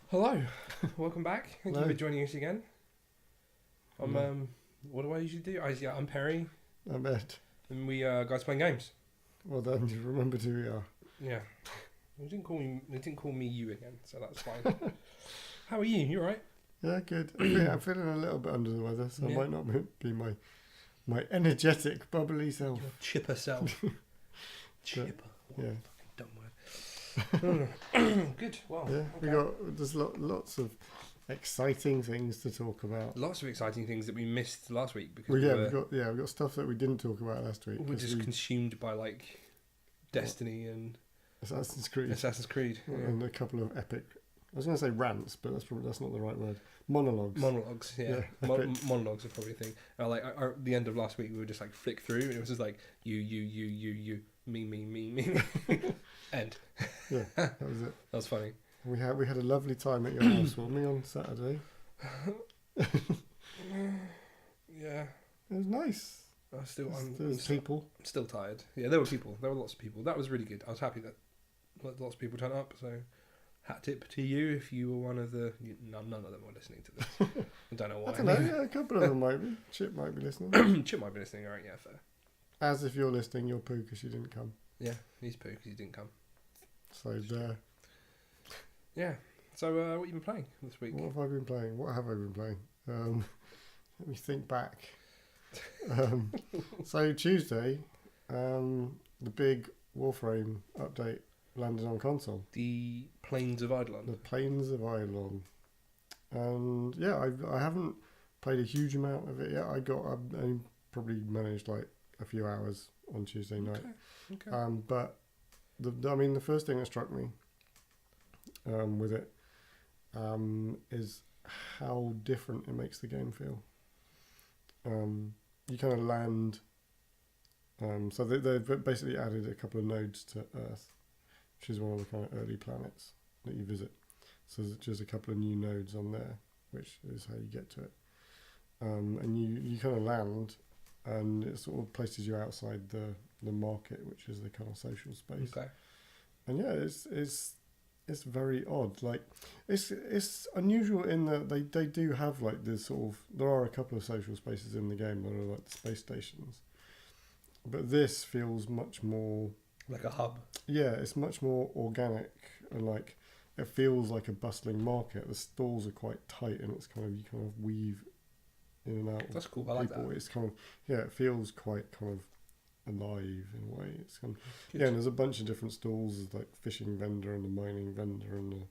Hello, welcome back. Thank Hello. you for joining us again. What do I usually do? I'm Perry, I'm Ed. and we guys playing games. Well done, you remembered who we are. Yeah, they didn't call me you again, so that's fine. How are you? You alright? Yeah, good. I'm feeling a little bit under the weather, so Yeah. I might not be my energetic, bubbly self. Your chipper self. Chipper. What yeah. a fucking dumb word. Good. Well, Yeah, there's lots of exciting things to talk about. lots of exciting things that we missed last week because We've got stuff that we didn't talk about last week. we're just consumed by like Destiny and Assassin's Creed Yeah. and a couple of epic. I was going to say rants, but that's not the right word. Monologues. Yeah. Epic. Monologues are probably a thing. At the end of last week, we would just like flick through, and it was just like you, me, end. Yeah, that was it. That was funny. We had a lovely time at your housewarming on Saturday. Yeah, It was nice. there There was people. I'm still tired. Yeah, there were people. There were lots of people. That was really good. I was happy that lots of people turned up. So, hat tip to you if you were one of the. None of them were listening to this. I don't know why. I don't know. Yeah, a couple of them might be. Chip might be listening. Chip might be listening. All right, yeah, fair. As if you're listening, you're poo because you didn't come. Yeah, he's poo because he didn't come. So there. Yeah. So, what you been playing this week? What have I been playing? What have I been playing? Let me think back. So Tuesday, the big Warframe update landed on console. The Plains of Eidolon. The Plains of Eidolon. And yeah, I haven't played a huge amount of it yet. I only probably managed like a few hours on Tuesday night. Okay. But the first thing that struck me with it is how different it makes the game feel. You kind of land. So they've basically added a couple of nodes to Earth, which is one of the kind of early planets that you visit. So there's just a couple of new nodes on there, which is how you get to it. And you kind of land, and it sort of places you outside the market, which is the kind of social space. Okay. And yeah, it's very odd. Like it's unusual in that they do have like this sort of. There are a couple of social spaces in the game that are like the space stations, but this feels much more Like a hub. Yeah, it's much more organic and like it feels like a bustling market. The stalls are quite tight, and it's you kind of weave in and out. That's cool. I like that. It's kind of it feels quite kind of alive in a way. It's kind of, Good. and there's a bunch of different stalls. There's like fishing vendor and the mining vendor and the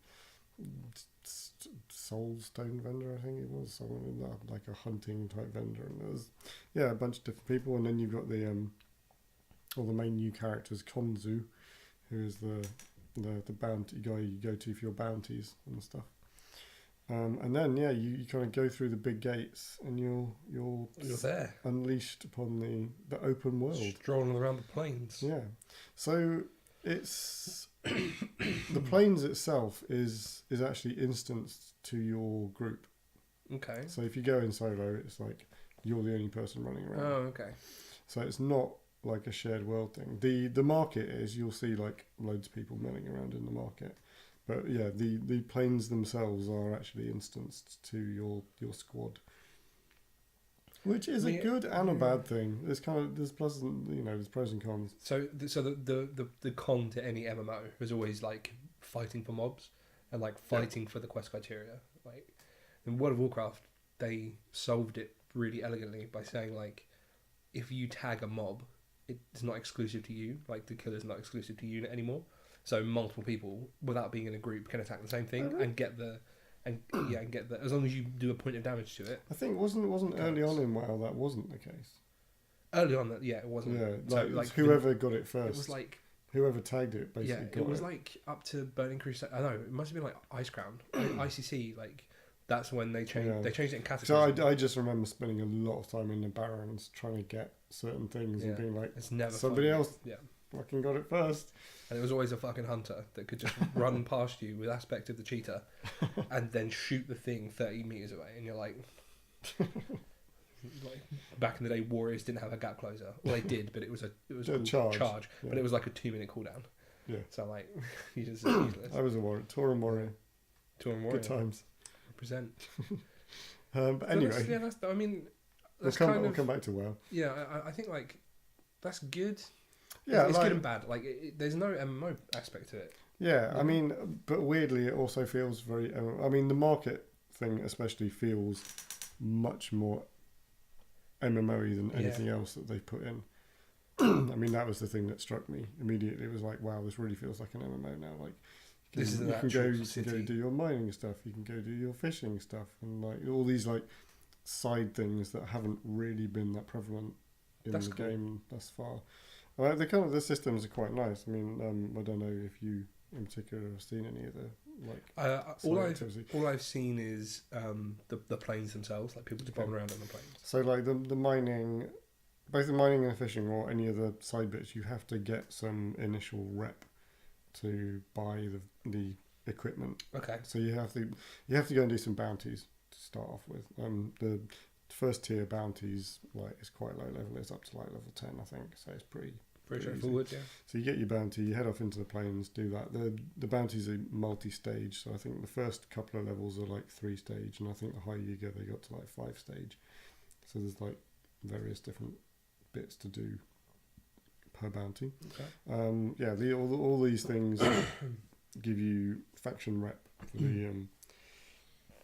soulstone vendor, I think it was, someone like a hunting type vendor, and there's a bunch of different people. And then you've got the main new characters, Konzu, who is the bounty guy you go to for your bounties and stuff. And then you kind of go through the big gates, and you're there, unleashed upon the open world, strolling around the plains. Yeah, so it's the plains itself is actually instanced to your group. Okay. So if you go in solo, it's like you're the only person running around. Oh, okay. So it's not like a shared world thing. The market is, you'll see like loads of people milling around in the market. But yeah, the planes themselves are actually instanced to your squad, which is a good and a bad thing. There's plus and there's pros and cons. So the con to any MMO is always like fighting for mobs and like fighting for the quest criteria. Like in World of Warcraft, they solved it really elegantly by saying like, if you tag a mob, it's not exclusive to you. Like the killer's not exclusive to you anymore. So multiple people, without being in a group, can attack the same thing and get the as long as you do a point of damage to it. I think wasn't early on in WoW that wasn't the case. Early on, it wasn't. Yeah, like whoever got it first. It was like whoever tagged it basically. Yeah, it was like up to Burning Crusade. I know it must have been like Ice Crown, ICC, like That's when they changed. Yeah. They changed it in So Cataclysm. I just remember spending a lot of time in the Barrens trying to get certain things and being like, It's never somebody fun. else fucking got it first. And it was always a fucking hunter that could just run past you with aspect of the cheetah, and then shoot the thing 30 meters away, and you're like. Like back in the day, warriors didn't have a gap closer. Well, they did, but it was called charge. Yeah. But it was like a 2-minute cooldown. Yeah. So like, you just useless. I was a warrior, Tauren warrior. Tauren warrior. Good times. Represent. But anyway, I mean, we'll come back to WoW. Yeah, I think like that's good. Yeah, it's good and bad. Like there's no MMO aspect to it. Yeah, I mean, but weirdly, it also feels very. I mean, the market thing especially feels much more MMO-y than anything else that they put in. I mean, that was the thing that struck me immediately. It was like, wow, this really feels like an MMO now. Like, you can go do your mining stuff, you can go do your fishing stuff, and like all these like side things that haven't really been that prevalent in the game thus far. The systems are quite nice. I mean, I don't know if you in particular have seen any of the like. All I've seen is the planes themselves, like people just bombing around on the planes. So like the mining, both the mining and the fishing, or any of the side bits, you have to get some initial rep to buy the equipment. Okay. So you have to go and do some bounties to start off with. The first tier bounties is quite low level. It's up to like level 10, I think. So it's pretty straightforward. Yeah. So you get your bounty, you head off into the plains, do that. The bounties are multi-stage. So I think the first couple of levels are like 3 stage, and I think the higher you go, they got to like 5 stage. So there's like various different bits to do per bounty. Okay. All these things give you faction rep for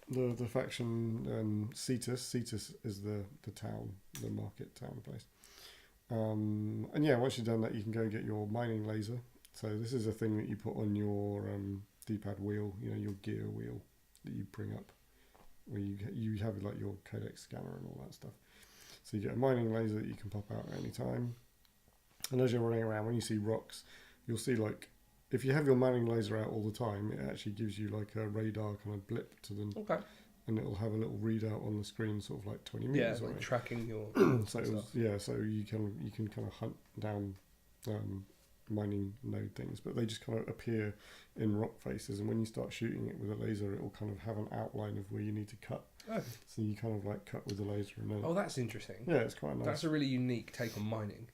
the faction Cetus. Cetus is the town, the market town place. And once you've done that, you can go get your mining laser. So this is a thing that you put on your D-pad wheel, your gear wheel that you bring up, where you have like your codex scanner and all that stuff. So you get a mining laser that you can pop out at any time. And as you're running around, when you see rocks, you'll see like, if you have your mining laser out all the time, it actually gives you like a radar kind of blip to them. Okay. And it'll have a little readout on the screen, sort of like 20 meters away. Like tracking your. So you can kind of hunt down mining node things, but they just kind of appear in rock faces. And when you start shooting it with a laser, it will kind of have an outline of where you need to cut. Oh. So you kind of like cut with the laser and then. Oh, that's interesting. Yeah, it's quite nice. That's a really unique take on mining.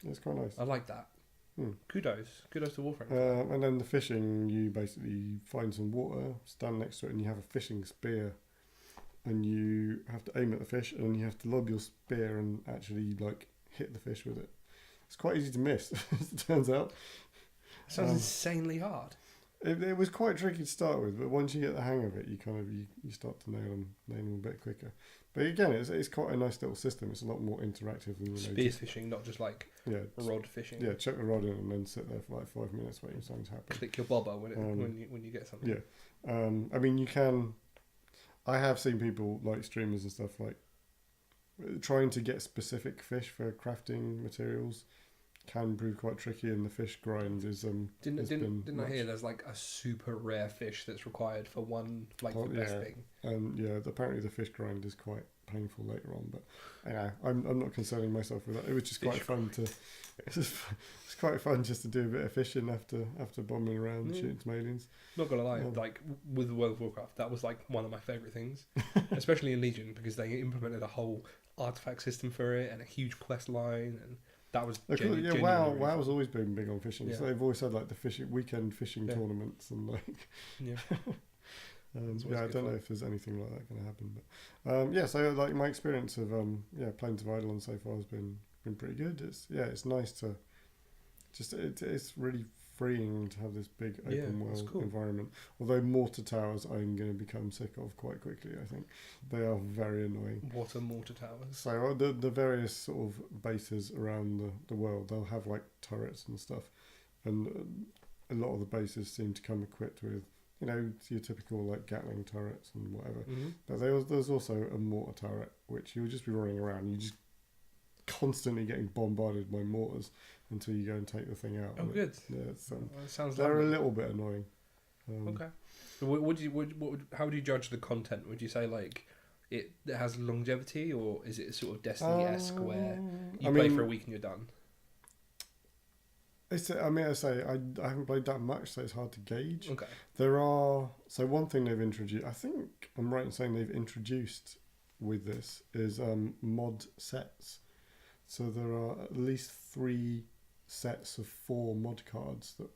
It's quite nice. I like that. Kudos to Warframe. And then the fishing, you basically find some water, stand next to it, and you have a fishing spear, and you have to aim at the fish, and you have to lob your spear and actually like hit the fish with it. It's quite easy to miss, as it turns out. It sounds insanely hard. It was quite tricky to start with, but once you get the hang of it, you start to nail them a bit quicker. But again, it's quite a nice little system. It's a lot more interactive than spear fishing, not just like rod fishing. Yeah, chuck the rod in and then sit there for like 5 minutes waiting for something to happen. Click your bobber when you get something. Yeah, I mean you can. I have seen people like streamers and stuff like trying to get specific fish for crafting materials can prove quite tricky, and the fish grind is didn't I hear there's like a super rare fish that's required for one the best thing. Apparently the fish grind is quite painful later on, but I'm not concerning myself with that. It was just quite fun to it's quite fun just to do a bit of fishing after bombing around shooting some aliens. Not gonna lie, like with World of Warcraft, that was like one of my favourite things, especially in Legion, because they implemented a whole artifact system for it and a huge quest line, and that was WoW's always been big on fishing. So they've always had like the weekend fishing tournaments and like I don't know if there's anything like that going to happen, but so like my experience of Plains of Eidolon so far has been pretty good. It's nice to it's really freeing to have this big open world environment. Although mortar towers I'm going to become sick of quite quickly. I think they are very annoying. What are mortar towers? So the various sort of bases around the world, they'll have like turrets and stuff, and a lot of the bases seem to come equipped with your typical like Gatling turrets and whatever. But there's also a mortar turret which you'll just be running around. You just constantly getting bombarded by mortars until you go and take the thing out. Oh, good. Yeah, it sounds. They're a little bit annoying. Okay. So how would you judge the content? Would you say like it has longevity, or is it sort of Destiny-esque where you play for a week and you're done? I say I haven't played that much, so it's hard to gauge. Okay. So one thing they've introduced, I think I'm right in saying they've introduced with this is mod sets. So there are at least 3 sets of 4 mod cards that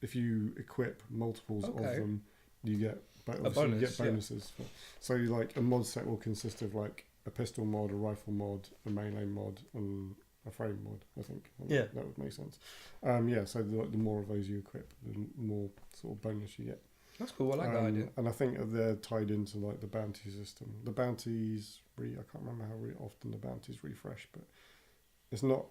if you equip multiples of them, you get bonuses. So like a mod set will consist of like a pistol mod, a rifle mod, a melee mod, and a frame mod. I think that would make sense. So the more of those you equip, the more sort of bonus you get. That's cool. I like that idea. And I think that they're tied into like the bounty system. The bounties I can't remember how often the bounties refresh, but it's not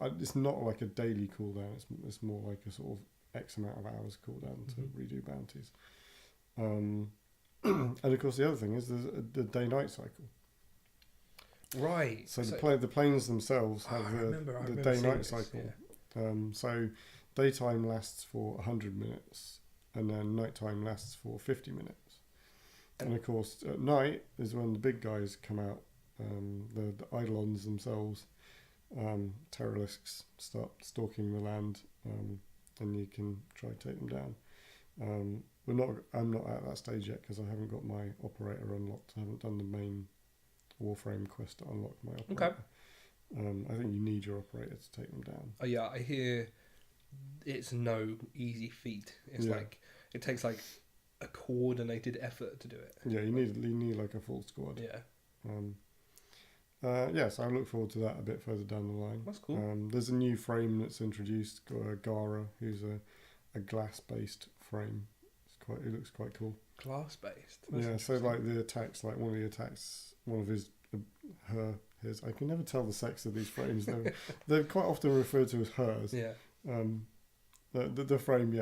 like a daily cooldown. It's more like a sort of X amount of hours cooldown to redo bounties. And of course, the other thing is the day-night cycle. Right. So the planes themselves have the day-night cycle. Yeah. So daytime lasts for 100 minutes, and then nighttime lasts for 50 minutes. And of course, at night is when the big guys come out. The Eidolons themselves, terrorists start stalking the land, and you can try to take them down. I'm not at that stage yet because I haven't got my operator unlocked. I haven't done the main Warframe quest to unlock my operator. Okay. I think you need your operator to take them down. Oh yeah, I hear it's no easy feat. It's like it takes like a coordinated effort to do it. Yeah, you need like a full squad. Yeah. So I look forward to that a bit further down the line. That's cool. There's a new frame that's introduced, Gara, who's a glass-based frame. It looks quite cool. Glass-based? So like the attacks, like one of his, I can never tell the sex of these frames. They're quite often referred to as hers. Yeah. The frame,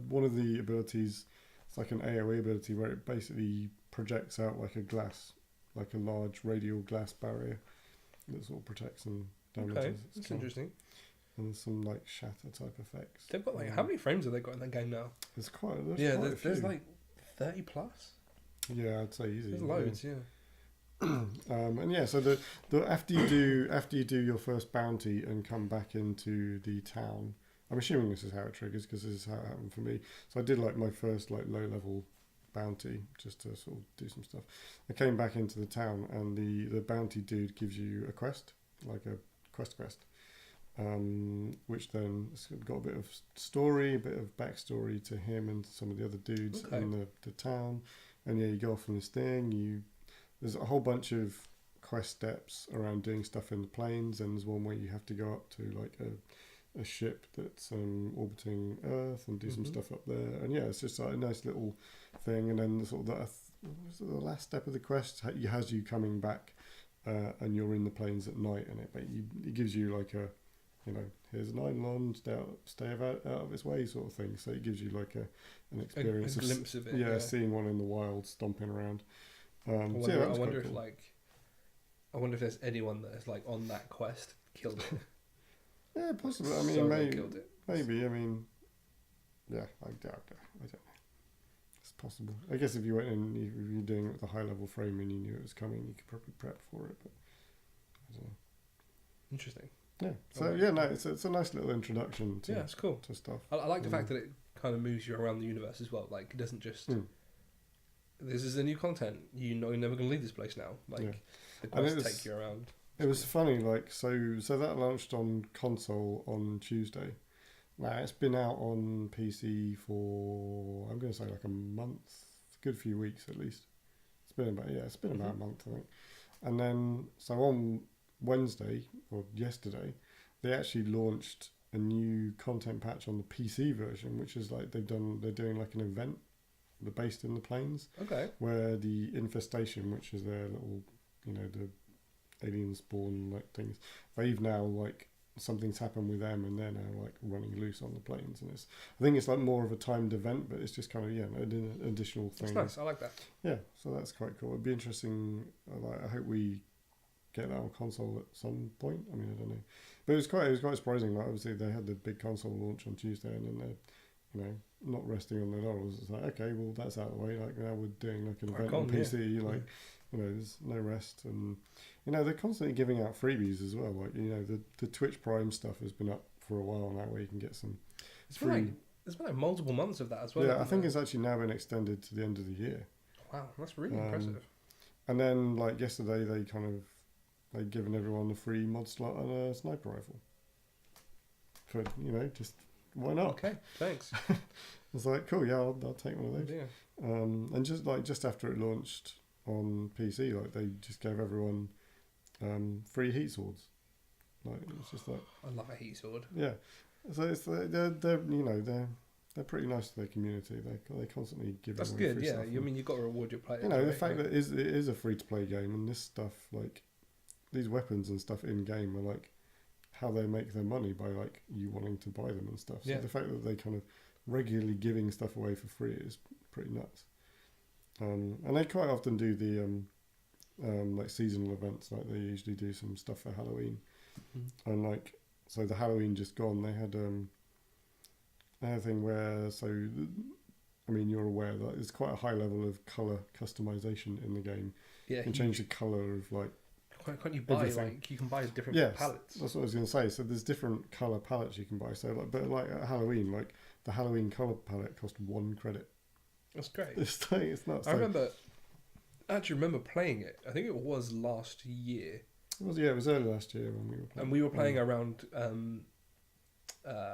one of the abilities, it's like an AoE ability where it basically projects out like a glass, like a large radial glass barrier that sort of protects and damages. Okay, that's interesting. And some like shatter type effects. They've got like how many frames have they got in that game now? There's quite there's like 30 plus. Yeah, I'd say easy. There's loads, yeah. So after you do your first bounty and come back into the town, I'm assuming this is how it triggers because this is how it happened for me. So I did like my first like low level bounty just to sort of do some stuff. I came back into the town and the bounty dude gives you a quest, like a quest, which then it's got a bit of story, a bit of backstory to him and some of the other dudes in the town. And you go off on this thing. There's a whole bunch of quest steps around doing stuff in the plains, and there's one where you have to go up to like a ship that's orbiting Earth and do some stuff up there. And it's just like a nice little thing. And then the last step of the quest has you coming back, and you're in the plains at night, and it gives you like a, here's an Eidolon, stay out of its way sort of thing. So it gives you like an experience, a glimpse of it. Yeah, seeing one in the wild stomping around. I wonder if there's anyone that is like on that quest killed it. Yeah, possibly. I mean, maybe. I mean, I don't know. It's possible. I guess if you went in, if you're doing it with a high level frame and you knew it was coming, you could probably prep for it. But I don't know. Interesting. Yeah. So it's a nice little introduction to it's cool to stuff. I like the fact that it kind of moves you around the universe as well. Like it doesn't just this is the new content. You're never going to leave this place now. Like the quests take you around. It was funny. Like so that launched on console on Tuesday. Now it's been out on PC for I'm going to say like a month, a good few weeks at least. It's been about a month I think. And then so on Wednesday or yesterday, they actually launched a new content patch on the PC version, which is like they're doing like an event. They're based in the plains. Okay. Where the infestation, which is their little, the alien spawn like things, they've now like something's happened with them, and they're now like running loose on the plains. And I think it's like more of a timed event, but it's just kind of an additional thing. That's nice. I like that. Yeah, so that's quite cool. It'd be interesting. I hope we get that on console at some point. I mean, I don't know, but it was quite surprising. Like obviously they had the big console launch on Tuesday, and then not resting on their laurels. It's like, okay, well that's out of the way. Like now we're doing like an Crack event on on, PC. yeah. Like you know, there's no rest, and you know they're constantly giving out freebies as well. Like you know, the Twitch Prime stuff has been up for a while now, where you can get some It's free. been like there's been like multiple months of that as well. Yeah, I think it's actually now been extended to the end of the year. Wow, that's really impressive. And then like yesterday, they'd given everyone a free mod slot and a sniper rifle. For you know, just why not? Okay, thanks. It's like cool, yeah, I'll take one of those. Yeah. And just after it launched on PC, like they just gave everyone free heat swords. Like it's just like I love a heat sword. yeah. So it's they're you know they're pretty nice to their community. They constantly give. That's away good. free Yeah, stuff. I mean you've got to reward your players. You know, the right? fact that it is a free to play game, and this stuff like these weapons and stuff in game are like how they make their money by like you wanting to buy them and stuff. So Yeah. the fact that they kind of regularly giving stuff away for free is pretty nuts. And they quite often do the like seasonal events. Like they usually do some stuff for Halloween, and like so the Halloween just gone. They had a thing where I mean, you're aware that there's quite a high level of colour customization in the game. Yeah, You can change the colour of like. Can't you buy everything. like you can buy different Yes, palettes? that's what I was going to say. So there's different colour palettes you can buy. So like, but like at Halloween, like the Halloween colour palette cost 1 credit. That's great. It's nuts. I actually remember playing it. I think it was last year, It was early last year when we were playing. and we were playing around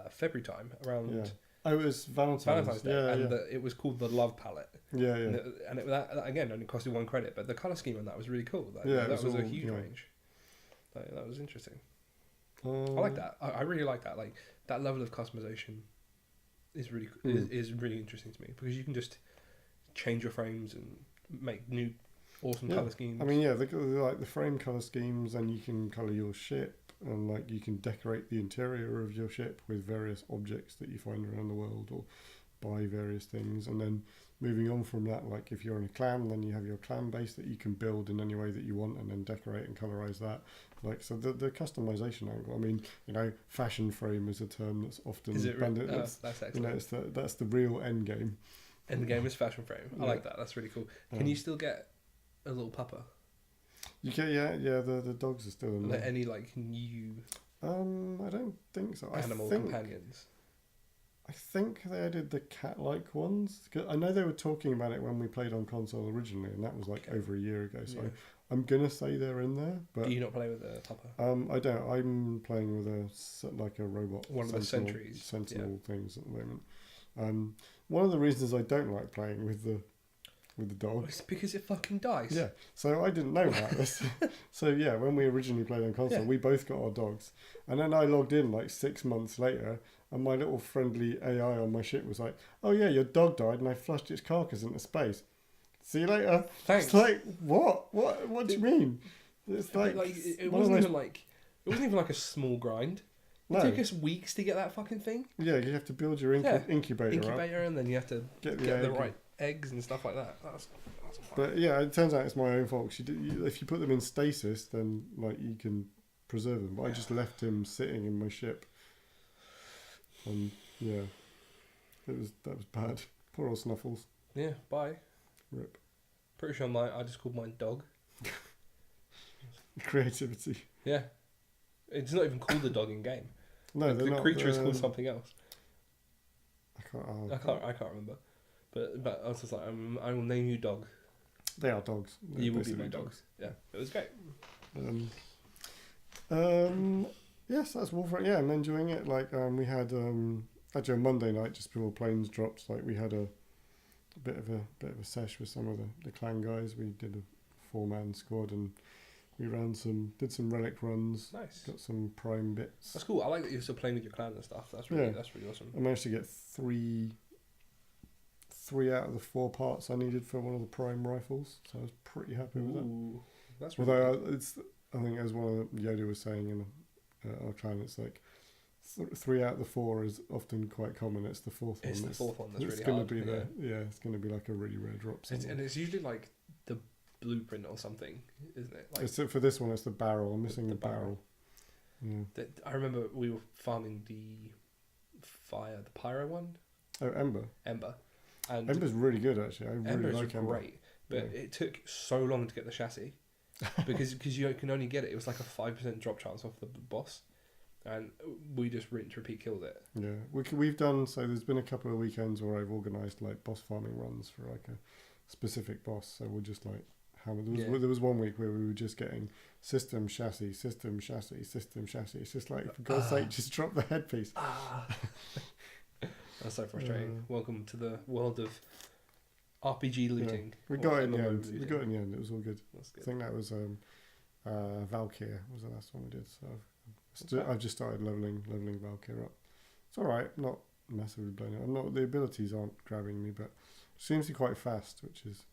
February time, around Yeah. Oh, it was Valentine's Day, Yeah, and yeah. It was called the Love Palette. Yeah, And, yeah. that again only costed 1 credit, but the color scheme on that was really cool. Yeah, it that was was a all, huge yeah. range. That was interesting. I like that. I really like that. Like that level of customization is really is really interesting to me because you can just change your frames and make new awesome color schemes. I mean, yeah, like the frame color schemes, and you can color your ship, and like you can decorate the interior of your ship with various objects that you find around the world, or buy various things. And then moving on from that, like if you're in a clan, then you have your clan base that you can build in any way that you want, and then decorate and colorize that. Like so, the customization angle. I mean, you know, fashion frame is a term that's often banded. That's excellent. You know, that's the real end game. End game is fashion frame. I Yeah. like that. That's really cool. Can you still get a little pupper? You can, yeah. The dogs are still in Like there. any like new I don't think so. animal I think, companions? I think they added the cat-like ones. 'Cause I know they were talking about it when we played on console originally, and that was like over a year ago. So Yeah. I'm gonna say they're in there, but Do you not play with a pupper? I don't. I'm playing with a robot. One of the sentries, Sentinel things at the moment. One of the reasons I don't like playing with the dog. It's because it fucking dies. Yeah, so I didn't know that. So yeah, when we originally played on console, Yeah. we both got our dogs, and then I logged in like 6 months later, and my little friendly AI on my ship was like, "Oh yeah, your dog died, and I flushed its carcass into space. See you later." Thanks. It's like what? What do you mean? It's like, it one of wasn't those- even like it wasn't even like a small grind. It No. took us weeks to get that fucking thing. Yeah, you have to build your incubator up, And then you have to get get the egg. right eggs and stuff like that. That's But yeah, it turns out it's my own fault. If you put them in stasis, then like you can preserve them. But I just left him sitting in my ship, and yeah, that was bad. Poor old Snuffles. yeah. Bye. Rip. Pretty sure I just called mine dog. Creativity. Yeah. It's not even called a dog in game. No, they're The not. creature is called something else. I can't. I can't remember. But I was just like, I will name you dog. They are dogs. They're You will be basically my dogs. Yeah, it was great. Yes, that's Warframe. Yeah, I'm enjoying it. Like we had actually on Monday night, just before Plains dropped, like we had a bit of a sesh with some of the clan guys. We did a 4-man squad, and we did some relic runs. Nice. Got some prime bits. That's cool. I like that you're still playing with your clan and stuff. That's really awesome. I managed to get three out of the 4 parts I needed for one of the prime rifles, so I was pretty happy with that. Ooh, that's really Although cool. I think as one of Yoda was saying in our clan, it's like 3 out of the 4 is often quite common. It's the fourth It's one. the fourth one that's it's really gonna hard. be it's going to be like a really rare drop. And it's usually like the blueprint or something, isn't it? Like For this one, it's the barrel. I'm missing the the barrel. barrel. Yeah. I remember we were farming the pyro one. Oh, Ember. Ember. And Ember's really good, actually. I really Ember's like Ember. great, but it took so long to get the chassis because you can only get it. It was like a 5% drop chance off the boss, and we just rinse, repeat, killed it. Yeah, we've done, so there's been a couple of weekends where I've organised like boss farming runs for like a specific boss, so we'll just like hammer. There was 1 week where we were just getting system chassis, system chassis, system chassis. It's just like, for God's sake, just drop the headpiece. That's so frustrating. Welcome to the world of RPG looting. Yeah. We got it in the MMO end. looting. We got it in the end. It was all good. That's good. I think that was Valkyr was the last one we did. So I've just started leveling Valkyr up. It's all right. Not massively blown out. Not the abilities aren't grabbing me, but it seems to be quite fast, which is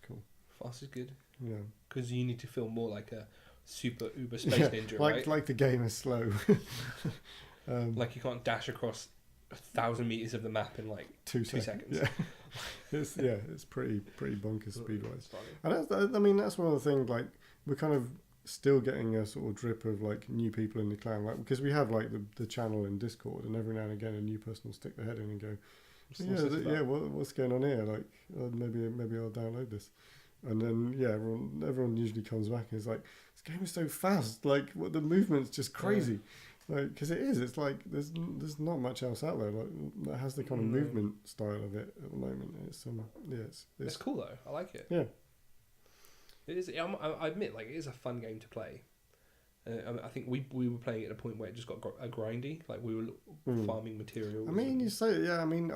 cool. Fast is good. Yeah. Because you need to feel more like a super uber space ninja, like right? like the game is slow. Like you can't dash across 1,000 meters of the map in like 2 seconds. Yeah. it's pretty bonkers speed wise. Funny. And that's one of the things, like, we're kind of still getting a sort of drip of like new people in the clan, like, because we have like the channel in Discord, and every now and again a new person will stick their head in and go, what's going on here, like, maybe I'll download this. And then everyone usually comes back and is like, this game is so fast, like, what, the movement's just crazy. Like, because it's like there's not much else out there like that has the kind of movement style of it at the moment. It's cool though. I like it. Yeah, it is. I admit, like, it is a fun game to play. I think we were playing at a point where it just got a grindy. Like, we were farming materials. I mean, you say, yeah. I mean,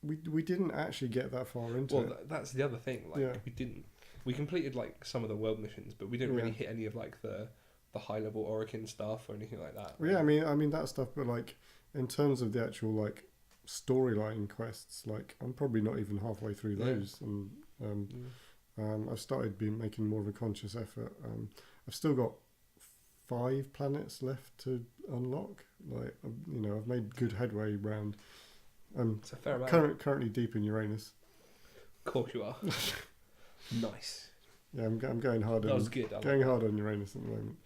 we didn't actually get that far into it. Well, that's the other thing. Like, we didn't. We completed like some of the world missions, but we didn't really hit any of like the high level Orokin stuff or anything like that. Yeah, I mean that stuff, but like in terms of the actual like storyline quests, like I'm probably not even halfway through those, and I've started making more of a conscious effort. I've still got 5 planets left to unlock. Like, I've made good headway round. It's a fair amount. Currently deep in Uranus. Of course you are. Nice. Yeah, I'm going hard. That was good. Going hard on Uranus at the moment.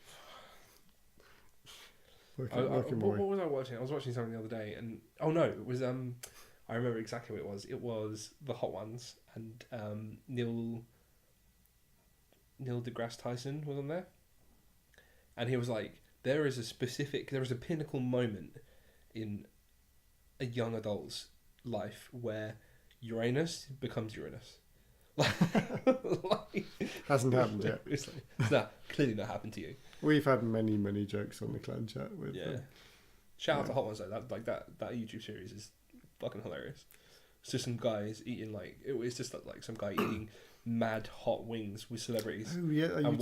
What was I watching? I was watching something the other day, and it was I remember exactly what it was. It was the Hot Ones, and Neil deGrasse Tyson was on there, and he was like, there is a pinnacle moment in a young adult's life where Uranus becomes Uranus. Hasn't happened yet. It's like, clearly not happened to you. We've had many jokes on the clan chat with. Shout out to Hot Ones though. That YouTube series is fucking hilarious. It's just some guys eating it's just like some guy eating mad hot wings with celebrities. Oh yeah, and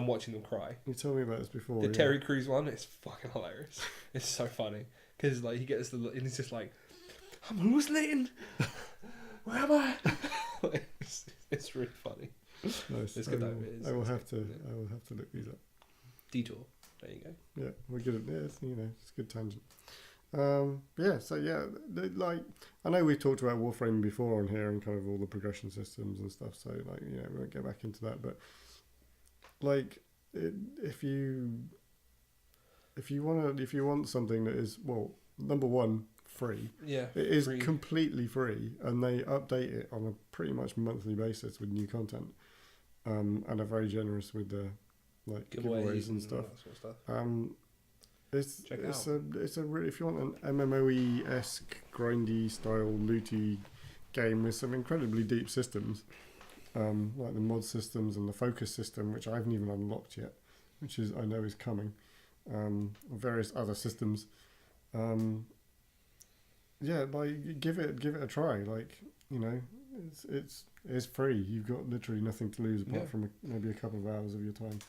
watching them cry. You told me about this before. The Terry Crews one is fucking hilarious. It's so funny because like he gets and he's just like, I'm hallucinating. Where am I? It's really funny. Nice. It's good though. I will have to look these up. Detour. There you go. Yeah, we're good at this. It's a good tangent. Like, I know we've talked about Warframe before on here and kind of all the progression systems and stuff. So like, we won't get back into that. But like, if you want something that is, well, number one, free. Yeah, it is completely free, and they update it on a pretty much monthly basis with new content, and are very generous with the like giveaways and stuff. That sort of stuff. It's a really, if you want an MMOE-esque grindy style looty game with some incredibly deep systems, like the mod systems and the focus system, which I haven't even unlocked yet, which I know is coming, various other systems. Like give it a try. Like, it's free. You've got literally nothing to lose apart from maybe a couple of hours of your time.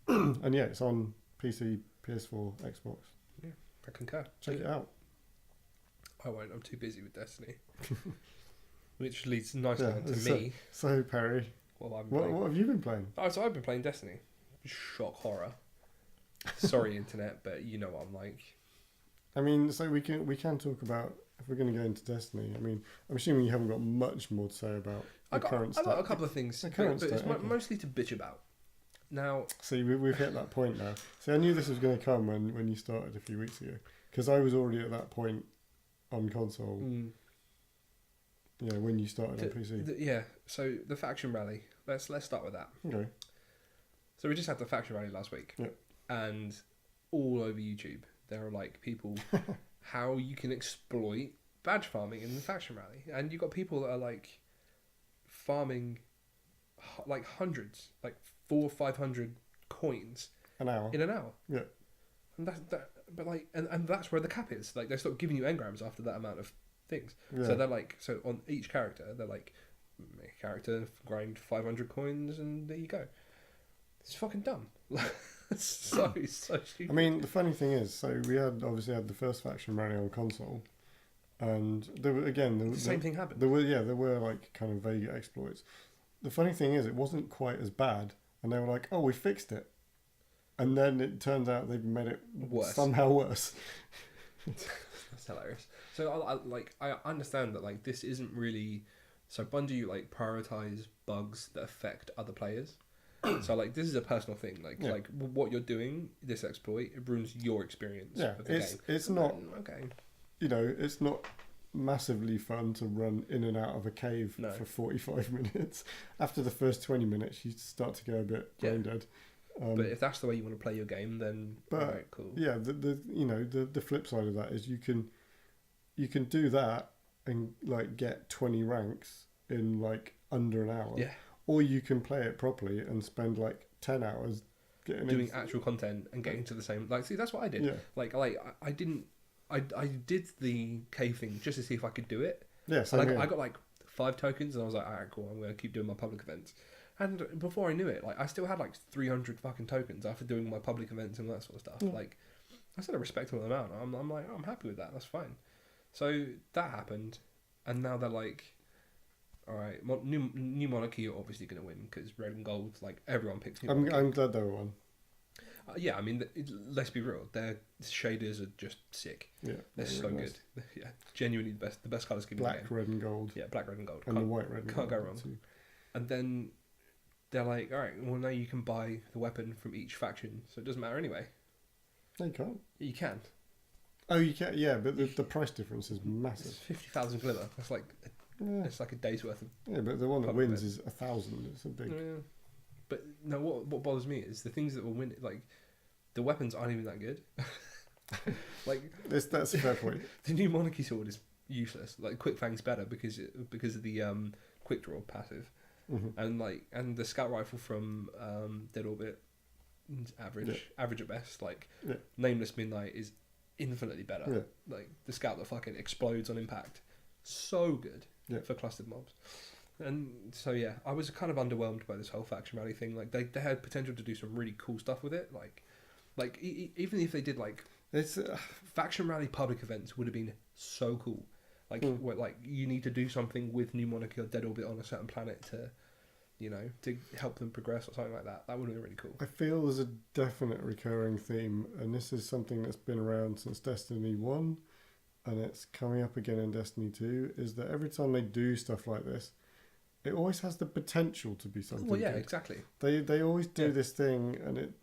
And it's on PC, PS4, Xbox. Yeah, I concur. Check it out. I won't. I'm too busy with Destiny. Which leads nicely on to me. So Perry, what have you been playing? So I've been playing Destiny. Shock horror. Sorry, internet, but you know what I'm like. I mean, so we can talk about, if we're going to go into Destiny. I mean, I'm assuming you haven't got much more to say about current stuff. I've got a couple of things, but it's mostly to bitch about. Now, see, we've hit that point now. See, I knew this was going to come when you started a few weeks ago, because I was already at that point on console Yeah, when you started on PC. Yeah. So the faction rally. Let's start with that. Okay. So we just had the faction rally last week. Yep. And all over YouTube there are like people how you can exploit badge farming in the faction rally, and you've got people that are like farming like hundreds, like 400 or 500 coins An hour. in an hour. Yeah. And but like, and that's where the cap is. Like, they stop giving you engrams after that amount of things. Yeah. So they're like, so on each character, they're like, make a character, grind 500 coins, and there you go. It's fucking dumb. It's so stupid. I mean, the funny thing is, so we obviously had the first faction rally on console, and there were the same thing happened. There were like kind of vague exploits. The funny thing is, it wasn't quite as bad, and they were like, "Oh, we fixed it," and then it turns out they've made it somehow worse. That's hilarious. So I understand that like this isn't really, so Bungie like prioritize bugs that affect other players. So like this is a personal thing. Like what you're doing, this exploit, it ruins your experience. Yeah, of the game. It's not okay. You know, it's not massively fun to run in and out of a cave for 45 minutes. After the first 20 minutes, you start to go a bit brain dead. But if that's the way you want to play your game, then alright, cool. Yeah, the flip side of that is you can do that and like get 20 ranks in like under an hour. Yeah. Or you can play it properly and spend like 10 hours doing actual content and getting to the same. Like, see, that's what I did. Yeah. Like I did the cave thing just to see if I could do it. Yeah. So I got like 5 tokens, and I was like, alright, cool. I'm gonna keep doing my public events. And before I knew it, like I still had like 300 fucking tokens after doing my public events and that sort of stuff. Yeah. Like, that's a respectable amount. I'm like, I'm happy with that. That's fine. So that happened, and now they're like, all right, new monarchy are obviously going to win because red and gold, like everyone picks new monarchy. I'm glad they won. Yeah, I mean, let's be real. Their shaders are just sick. Yeah, they're so really good. Nice. Yeah, genuinely the best colour scheme. Black, in the game. red, and gold. Yeah, black, red, and gold. And the white, red, and can't gold. go wrong. Too. And then they're like, all right, well now you can buy the weapon from each faction, so it doesn't matter anyway. No, you can't. You can. Oh, you can. Yeah, but the price difference is massive. It's 50,000 glimmer. That's like it's like a day's worth of. Yeah, but the one that wins is 1,000. It's a big. Yeah. But no, what bothers me is the things that will win it. Like the weapons aren't even that good. Like that's a fair point. The new monarchy sword is useless. Like Quick Fang's better because of the quick draw passive, and the scout rifle from Dead Orbit, average at best. Like Nameless Midnight is infinitely better. Yeah. Like the scout that fucking explodes on impact, so good for clustered mobs. And so yeah, I was kind of underwhelmed by this whole faction rally thing. Like they had potential to do some really cool stuff with it. Like even if they did like it's faction rally public events would have been so cool. Like where, like you need to do something with New Monarchy or Dead Orbit on a certain planet to, to help them progress or something like that. That would have been really cool. I feel there's a definite recurring theme, and this is something that's been around since Destiny 1, and it's coming up again in Destiny 2, is that every time they do stuff like this, it always has the potential to be something Well, yeah, good. Exactly. They always do this thing, and it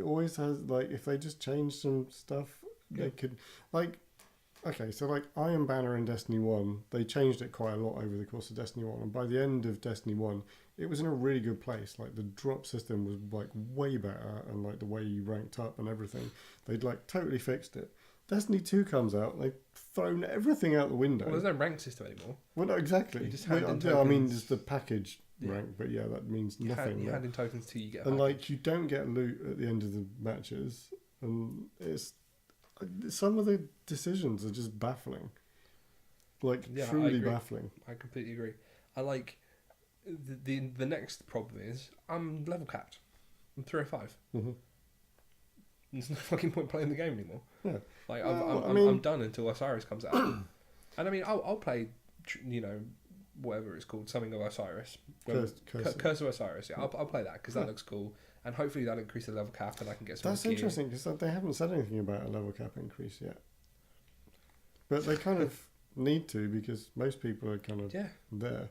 always has, like, if they just change some stuff, they could, like, okay, so like Iron Banner in Destiny 1, they changed it quite a lot over the course of Destiny 1, and by the end of Destiny 1, it was in a really good place. Like the drop system was like way better, and like the way you ranked up and everything, they'd like totally fixed it. Destiny 2 comes out, they've thrown everything out the window. Well, there's no rank system anymore. Well, no, exactly. You just hand in I mean, tokens. there's the package rank, but yeah, that means nothing. You hand in tokens till you get. And like, you don't get loot at the end of the matches, and it's some of the decisions are just baffling. Like truly baffling. I completely agree. I like the next problem is I'm level capped. I'm 305. Mm-hmm. There's no fucking point playing the game anymore. Yeah. Like I'm done until Osiris comes out. And I mean I'll play, whatever it's called, something of Osiris. Curse of Osiris. Yeah, I'll play that because that looks cool, and hopefully that'll increase the level cap and I can get some. That's interesting because they haven't said anything about a level cap increase yet. But they kind of need to, because most people are kind of there.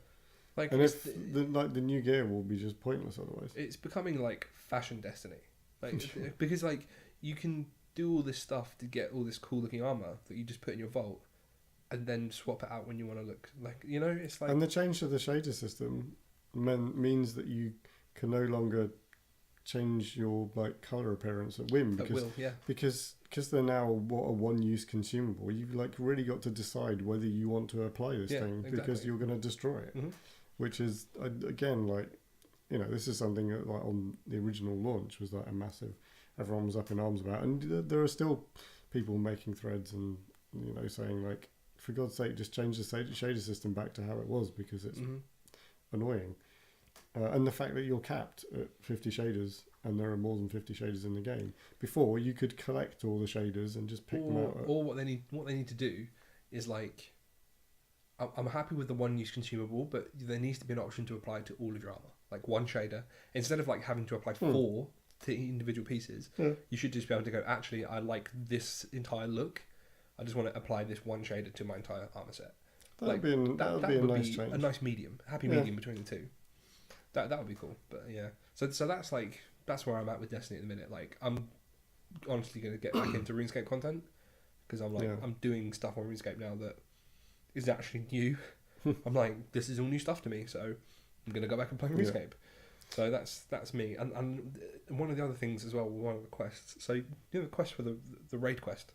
Like, and if the new gear will be just pointless otherwise. It's becoming like fashion Destiny, like because like you can do all this stuff to get all this cool looking armor that you just put in your vault, and then swap it out when you want to look like, you know, it's like. And the change to the shader system means that you can no longer change your like color appearance at whim, because they're now what a one-use consumable. You've like really got to decide whether you want to apply this thing, because you're going to destroy it. Which is again, like, you know, this is something that like on the original launch was like a massive, everyone was up in arms about, and there are still people making threads and, you know, saying like, for God's sake, just change the shader system back to how it was, because it's annoying. And the fact that you're capped at 50 shaders, and there are more than 50 shaders in the game. Before, you could collect all the shaders and just pick them out. Or what they need to do is like, I'm happy with the one-use consumable, but there needs to be an option to apply to all of your armor, like one shader, instead of like having to apply 4 to individual pieces. You should just be able to go, actually, I like this entire look. I just want to apply this one shader to my entire armor set. That would be a nice change. A nice medium, happy medium between the two. That would be cool. But yeah, so that's like, that's where I'm at with Destiny at the minute. Like, I'm honestly going to get back into RuneScape content, because I'm like, I'm doing stuff on RuneScape now that is actually new. I'm like, this is all new stuff to me, so I'm going to go back and play RuneScape. So that's me. And one of the other things as well, one of the quests. So you know the quest for the raid quest,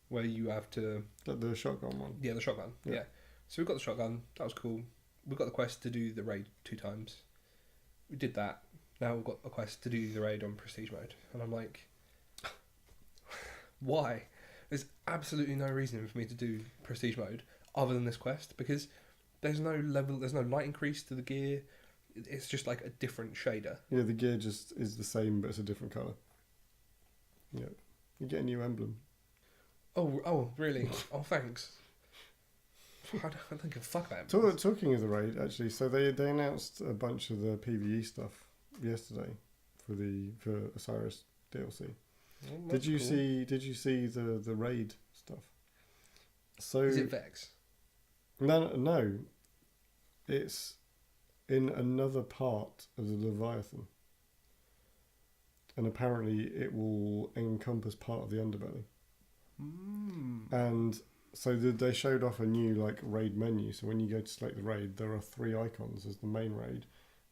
where you have to the shotgun one. Yeah, the shotgun. Yeah. So we got the shotgun. That was cool. We got the quest to do the raid 2 times. We did that. Now we've got a quest to do the raid on prestige mode, and I'm like, why? There's absolutely no reason for me to do prestige mode other than this quest, because there's no light increase to the gear. It's just like a different shader. Yeah, the gear just is the same, but it's a different colour. Yeah, you get a new emblem. Oh, really? Oh, thanks. I don't give a fuck about it. Talking of the raid, actually, so they announced a bunch of the PvE stuff yesterday for Osiris DLC. Well, did you see the raid stuff? So is it Vex? No, it's in another part of the Leviathan, and apparently it will encompass part of the underbelly. And so they showed off a new like raid menu. So when you go to select the raid, there are 3 icons as the main raid,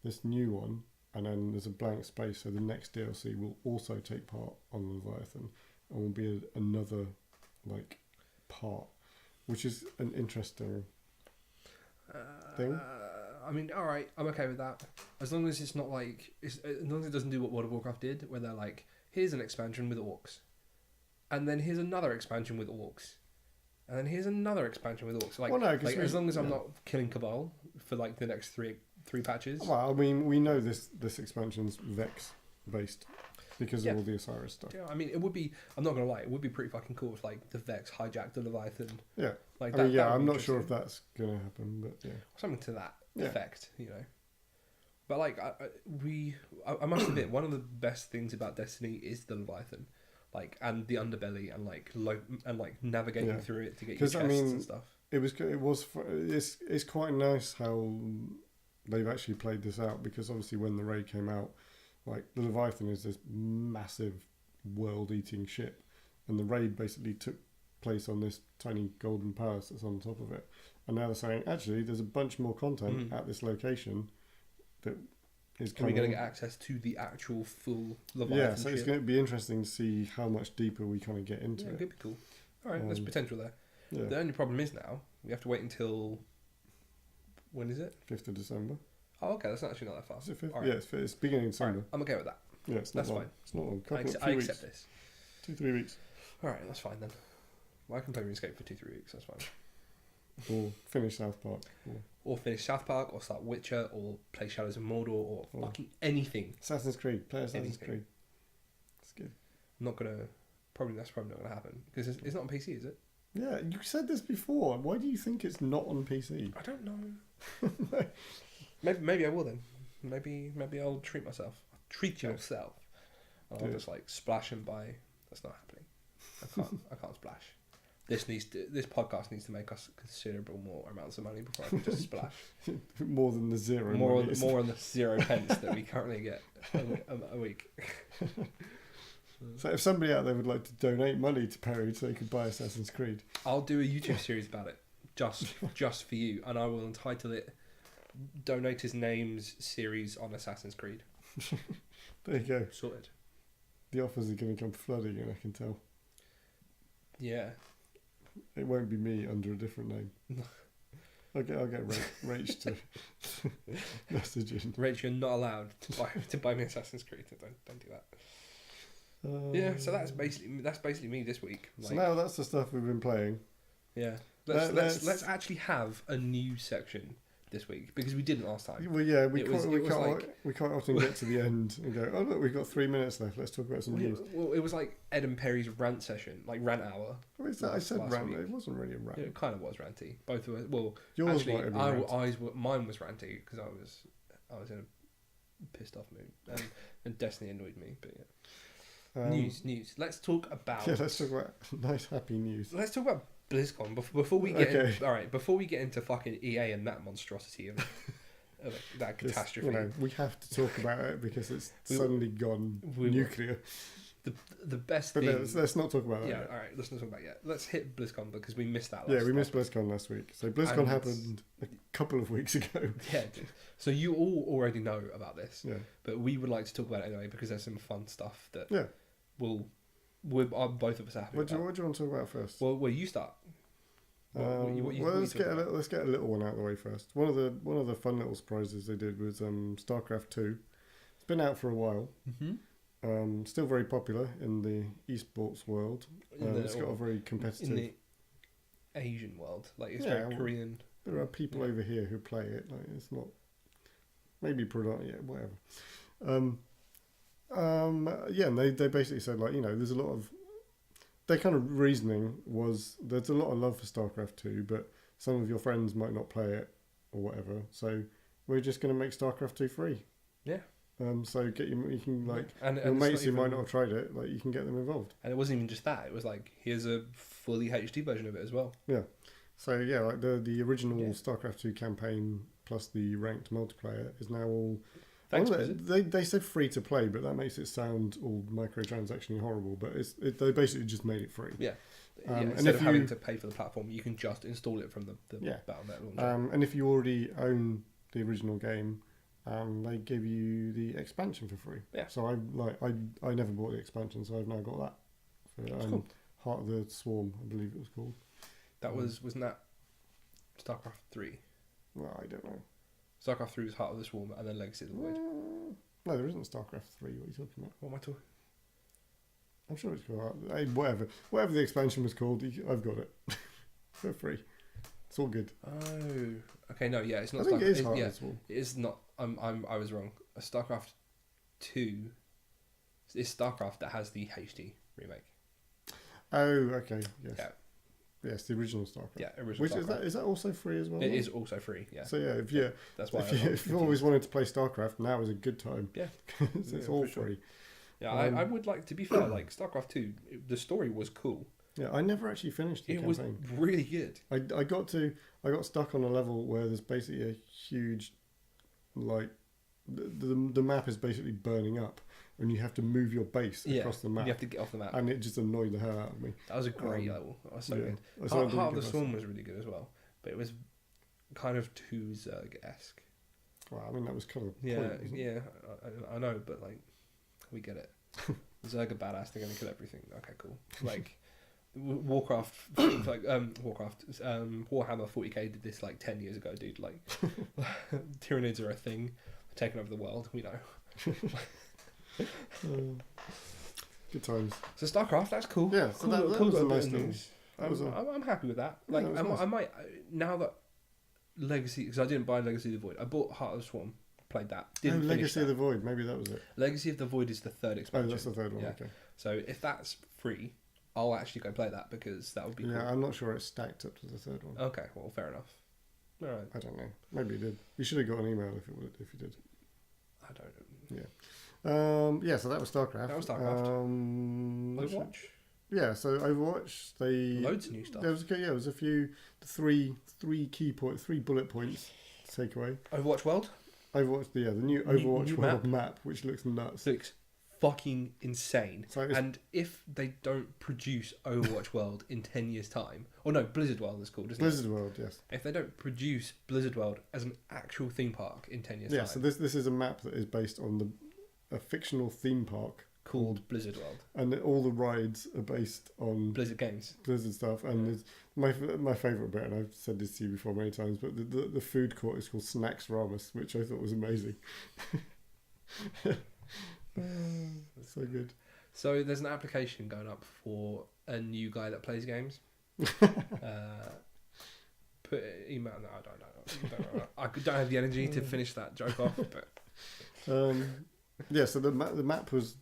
this new one, and then there's a blank space. So the next DLC will also take part on the Leviathan, and will be another like part, which is an interesting thing. I mean, all right, I'm okay with that, as long as it's not like as long as it doesn't do what World of Warcraft did, where they're like, here's an expansion with orcs, and then here's another expansion with orcs, and then here's another expansion with orcs. Like, as long as I'm not killing Cabal for like the next three patches. Well, I mean, we know this expansion's Vex based because of all the Osiris stuff. Yeah, I mean, it would be. I'm not gonna lie, it would be pretty fucking cool if like the Vex hijacked the Leviathan. Yeah, like I mean, I'm not sure if that's gonna happen, but something to that effect, you know. But like, I must admit, one of the best things about Destiny is the Leviathan. Like, and the underbelly, and like navigating through it to get your chests and stuff. It's quite nice how they've actually played this out, because obviously when the raid came out, like the Leviathan is this massive world-eating ship, and the raid basically took place on this tiny golden palace that's on top of it. And now they're saying, actually, there's a bunch more content at this location that is coming. We're going to get access to the actual full Leviathan. Yeah, so it's going to be interesting to see how much deeper we kind of get into it. It could be cool. All right, there's potential there. Yeah. The only problem is now we have to wait until, when is it? 5th of December. Oh, okay, that's actually not that far. Is it 5th? Right. Yeah, it's beginning of December. Right, I'm okay with that. Yeah, it's not that's long. fine. It's not long. I accept this. 2-3 weeks. All right, that's fine then. Well, I can play RuneScape for 2-3 weeks. That's fine. Or finish South Park. Or finish South Park, or start Witcher, or play Shadows of Mordor, or fucking anything. Assassin's Creed. Play Assassin's Creed. It's good. That's probably not gonna happen, because it's not on PC, is it? Yeah, you said this before. Why do you think it's not on PC? I don't know. maybe I will then. Maybe I'll treat myself. Treat yourself. I'll just like splash and buy. That's not happening. I can't splash. This podcast needs to make us considerable more amounts of money before I can just splash. More than the zero. More on the 0 pence that we currently get a week. So if somebody out there would like to donate money to Perry so he could buy Assassin's Creed, I'll do a YouTube series about it, just for you, and I will entitle it "Donators Names Series on Assassin's Creed." there you go. Sorted. The offers are going to come flooding in, I can tell. Yeah. It won't be me under a different name. I'll get Rach to message in. Rach, you're not allowed to buy me Assassin's Creed. Don't do that. Yeah, so that's basically me this week. So now that's the stuff we've been playing. Yeah, let's actually have a news section this week because we didn't last time. Well, yeah, we can't often get to the end and go, oh look, we've got 3 minutes left. Let's talk about some news. Well, it was like Ed and Perry's rant session, like rant hour. I said rant. It wasn't really a rant. It kind of was ranty. Both of us. Well, yours actually, mine was ranty because I was in a pissed off mood and Destiny annoyed me. But yeah. News. Let's talk about. Yeah, let's talk about nice, happy news. Let's talk about BlizzCon before we get before we get into fucking EA and that monstrosity of that catastrophe. We have to talk about it because it's suddenly gone nuclear. The best but thing. Let's not talk about that. Yeah, all right. Let's not talk about it yet. Let's hit BlizzCon because we missed that. We missed BlizzCon last week. So BlizzCon happened a couple of weeks ago. Yeah, so you all already know about this. Yeah. But we would like to talk about it anyway because there's some fun stuff that. Yeah. Both of us are happy. What do you want to talk about first? Well, you start. Let's get a little one out of the way first. One of the fun little surprises they did was StarCraft 2. It's been out for a while. Mm-hmm. Still very popular in the esports world. It's got a very competitive. In the Asian world, like it's very Korean. There are people over here who play it. Like it's not maybe predominant, whatever. And they basically said there's a lot of their kind of reasoning was there's a lot of love for StarCraft 2, but some of your friends might not play it or whatever. So we're just going to make StarCraft 2 free. Yeah. So you can and your mates who might not have tried it, you can get them involved. And it wasn't even just that; it was like here's a fully HD version of it as well. Yeah. So the original StarCraft 2 campaign plus the ranked multiplayer is now all. Thanks, they said free to play, but that makes it sound all microtransaction horrible. But they basically just made it free. Yeah. And instead of having to pay for the platform, you can just install it from the Battle.net launcher. And if you already own the original game, they give you the expansion for free. Yeah. So I never bought the expansion, so I've now got that. That's cool. Heart of the Swarm, I believe it was called. That wasn't that StarCraft 3? Well, I don't know. StarCraft 3 was Heart of the Swarm and then Legacy of the Void. No, there isn't StarCraft 3. What are you talking about? What am I talking? I'm sure it's called whatever the expansion was called. I've got it for free. It's all good. Oh, okay. No, yeah, it's not. I think it is Heart of the Swarm. It is not. I was wrong. StarCraft 2 is StarCraft that has the HD remake. Oh, okay. Yes. Yeah. Yes, the original StarCraft. Yeah, original. Which is that also free as well? It is also free. Yeah. So that's why. If you've always wanted to play StarCraft, now is a good time. Yeah. it's all free. Yeah, I would like to be fair. Like StarCraft 2, the story was cool. Yeah, I never actually finished the campaign. It was really good. I got stuck on a level where there's basically a huge, the map is basically burning up, and you have to move your base across the map. You have to get off the map, and it just annoyed the hell out of me. That was a great level. That was so good. Heart of the Swarm was really good as well, but it was kind of too Zerg-esque. Well, I mean that was kind of I know, but we get it. Zerg are badass. They're gonna kill everything. Okay, cool. Warcraft, Warhammer 40k did this 10 years ago, dude. Tyranids are a thing, taking over the world. We know. Good times. So StarCraft, that's cool. Yeah, so that was a nice news. I'm happy with that. I might now that Legacy, because I didn't buy Legacy of the Void. I bought Heart of the Swarm, played that. Legacy of the Void. Maybe that was it. Legacy of the Void is the third expansion. Oh, that's the third one. Yeah. Okay. So if that's free, I'll actually go play that because that would be cool. Yeah, I'm not sure it's stacked up to the third one. Okay, well, fair enough. All right. I don't know. Maybe it did. You should have got an email if you did. I don't know. Yeah. So that was StarCraft. Overwatch. Yeah, so Overwatch, loads of new stuff. There was a few three bullet points to take away. Overwatch World. The new Overwatch World map, which looks nuts. Looks fucking insane. So And if they don't produce Overwatch World in 10 years' time, or no, Blizzard World is called, isn't Blizzard World, yes. it? If they don't produce Blizzard World as an actual theme park in 10 years' Yeah, time, so this is a map that is based on a fictional theme park called Blizzard World, and all the rides are based on Blizzard games. Blizzard stuff. And it's my favourite bit, and I've said this to you before many times, but the food court is called Snacks Ramus, which I thought was amazing. So good. So there's an application going up for a new guy that plays games. Put email. No, I don't know. I don't have the energy to finish that joke off. But yeah. So the map was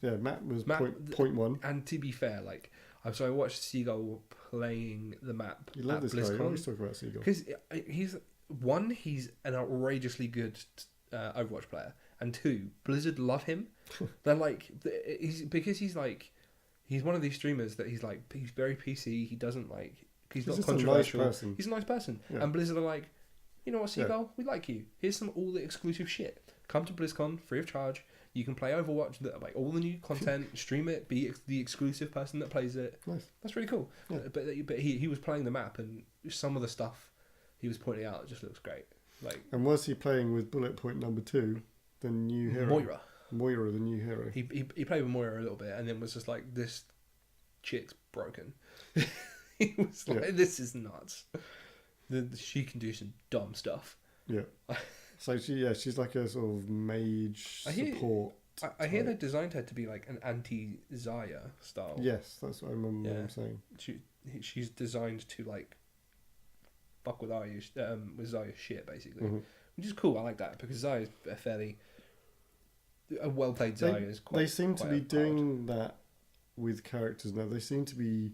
point one. And to be fair, like I watched Seagull playing the map. You love at this guy. You BlizzCon always talk about Seagull because he's an outrageously good Overwatch player, and two, Blizzard love him. They're like he's one of these streamers that he's very PC. He doesn't he's not controversial. He's a nice person, yeah. And Blizzard are like, you know what, Seagull, we like you. Here's all the exclusive shit. Come to BlizzCon free of charge. You can play Overwatch, all the new content, stream it, be the exclusive person that plays it. Nice. That's really cool. Yeah. But he was playing the map, and some of the stuff he was pointing out just looks great. And was he playing with bullet point number 2, the new hero? Moira, the new hero. He played with Moira a little bit, and then was just like, this chick's broken. He was like, this is nuts. She can do some dumb stuff. Yeah. So she's like a sort of mage support. I hear they designed her to be like an anti-Zarya style. Yes, that's what I remember them saying. She's designed to like fuck with Zarya's shit, basically. Mm-hmm. Which is cool. I like that because Zarya's a well-played Zarya is quite. They seem to be doing that with characters now. They seem to be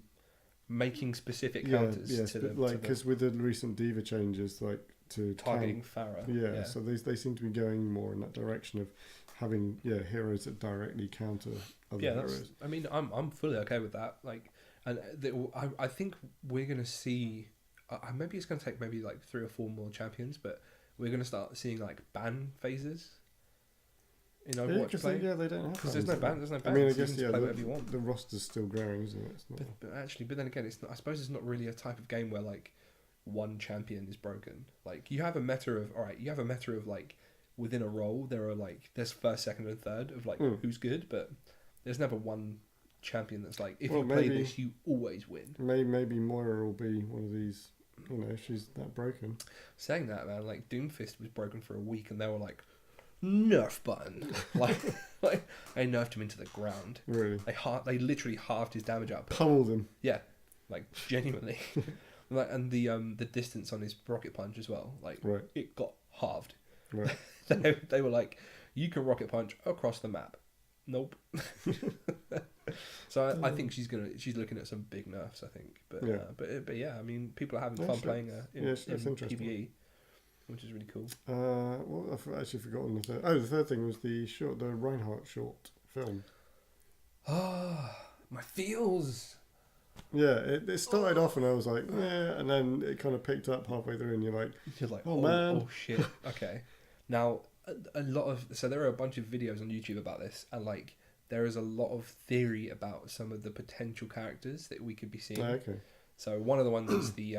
making specific counters to them. Because with the recent diva changes, to targeting Pharah. Yeah, so they seem to be going more in that direction of having heroes that directly counter other heroes. I'm fully okay with that. I think we're gonna see. Maybe it's gonna take 3 or 4 more champions, but we're gonna start seeing ban phases. In Overwatch play, they don't have because there's no ban. I mean, I guess play whatever you want. The roster's still growing, isn't it? It's not... but then again, it's not. I suppose it's not really a type of game where one champion is broken. You have a meta of within a role there are there's first, second, and third of who's good, but there's never one champion that's if you play this you always win. Maybe Moira will be one of these. She's that broken. Saying that, man, Doomfist was broken for a week, and they were like, nerf button. They nerfed him into the ground. Really? They literally halved his damage output. Pummeled him. Yeah, genuinely. And the distance on his rocket punch as well. Right. It got halved. Right. They were like, you can rocket punch across the map. Nope. So I think she's looking at some big nerfs. I think, but yeah, I mean, people are having fun playing her in PvE, which is really cool. Well, I've actually forgotten the third. Oh, the third thing was the Reinhardt short film. My feels. Yeah, it started off and I was like, yeah, and then it kind of picked up halfway through, and you're like, oh man, oh shit. Okay, now there are a bunch of videos on YouTube about this, and there is a lot of theory about some of the potential characters that we could be seeing. Okay. So one of the ones is the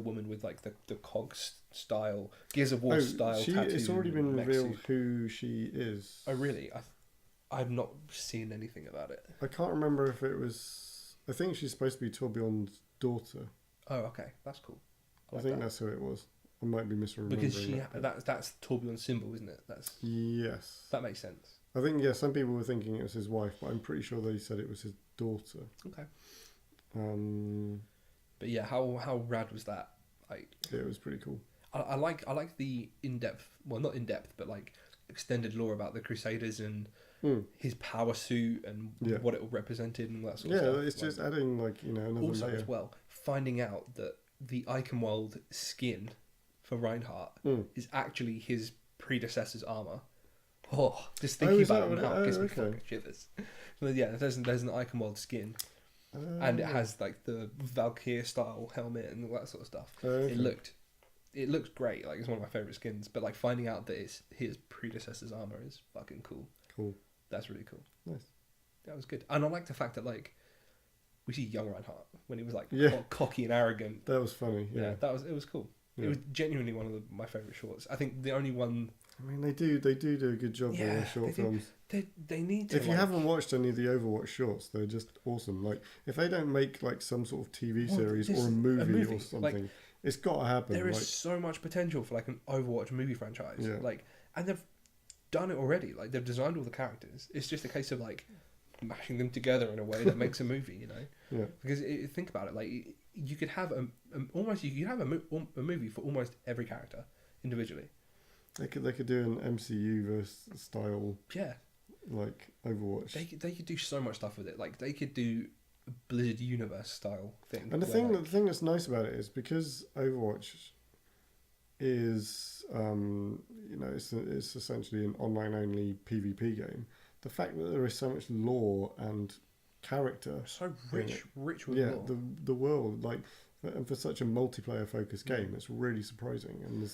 woman with the cogs style Gears of War style tattoo. It's already been revealed who she is. Oh really? I've not seen anything about it. I can't remember if it was. I think she's supposed to be Torbjorn's daughter. Oh, okay, that's cool. I think that's who it was. I might be misremembering. Because that's Torbjorn's symbol, isn't it? Yes. That makes sense. I think some people were thinking it was his wife, but I'm pretty sure they said it was his daughter. Okay. But yeah, how rad was that? Yeah, it was pretty cool. I like the in-depth, well, not in-depth, but extended lore about the Crusaders and his power suit and what it represented and that sort of stuff. Yeah, it's just adding another also layer. As well, finding out that the Eichenwald skin for Reinhardt is actually his predecessor's armor. Oh, just thinking about it now gives me fucking shivers. So yeah, there's an Eichenwald skin, and it has the Valkyrie style helmet and all that sort of stuff. Okay. It looks great. It's one of my favorite skins. But finding out that it's his predecessor's armor is fucking cool. Cool. That's really cool. Nice. That was good, and I like the fact that like we see young Reinhardt when he was like Yeah. cocky and arrogant. That was funny. Yeah, It was cool. Yeah. It was genuinely one of my favourite shorts. I think the only one. I mean, they do a good job with their short films. They need to. If you haven't watched any of the Overwatch shorts, they're just awesome. Like, if they don't make like some sort of TV series or a movie or something, like, it's got to happen. There is so much potential for like an Overwatch movie franchise. Yeah. Like, and they've done it already. Like, they've designed all the characters. It's just a case of like mashing them together in a way that makes a movie. You know. Yeah. Because think about it, like you could have a movie for almost every character individually. They could do an MCU verse style. Yeah. Like Overwatch. They could do so much stuff with it. Like they could do a Blizzard universe style thing. And the thing that's nice about it is because Overwatch is it's essentially an online only PvP game. The fact that there is so much lore and character, so rich with lore. the world, like, and for such a multiplayer focused game, it's really surprising. And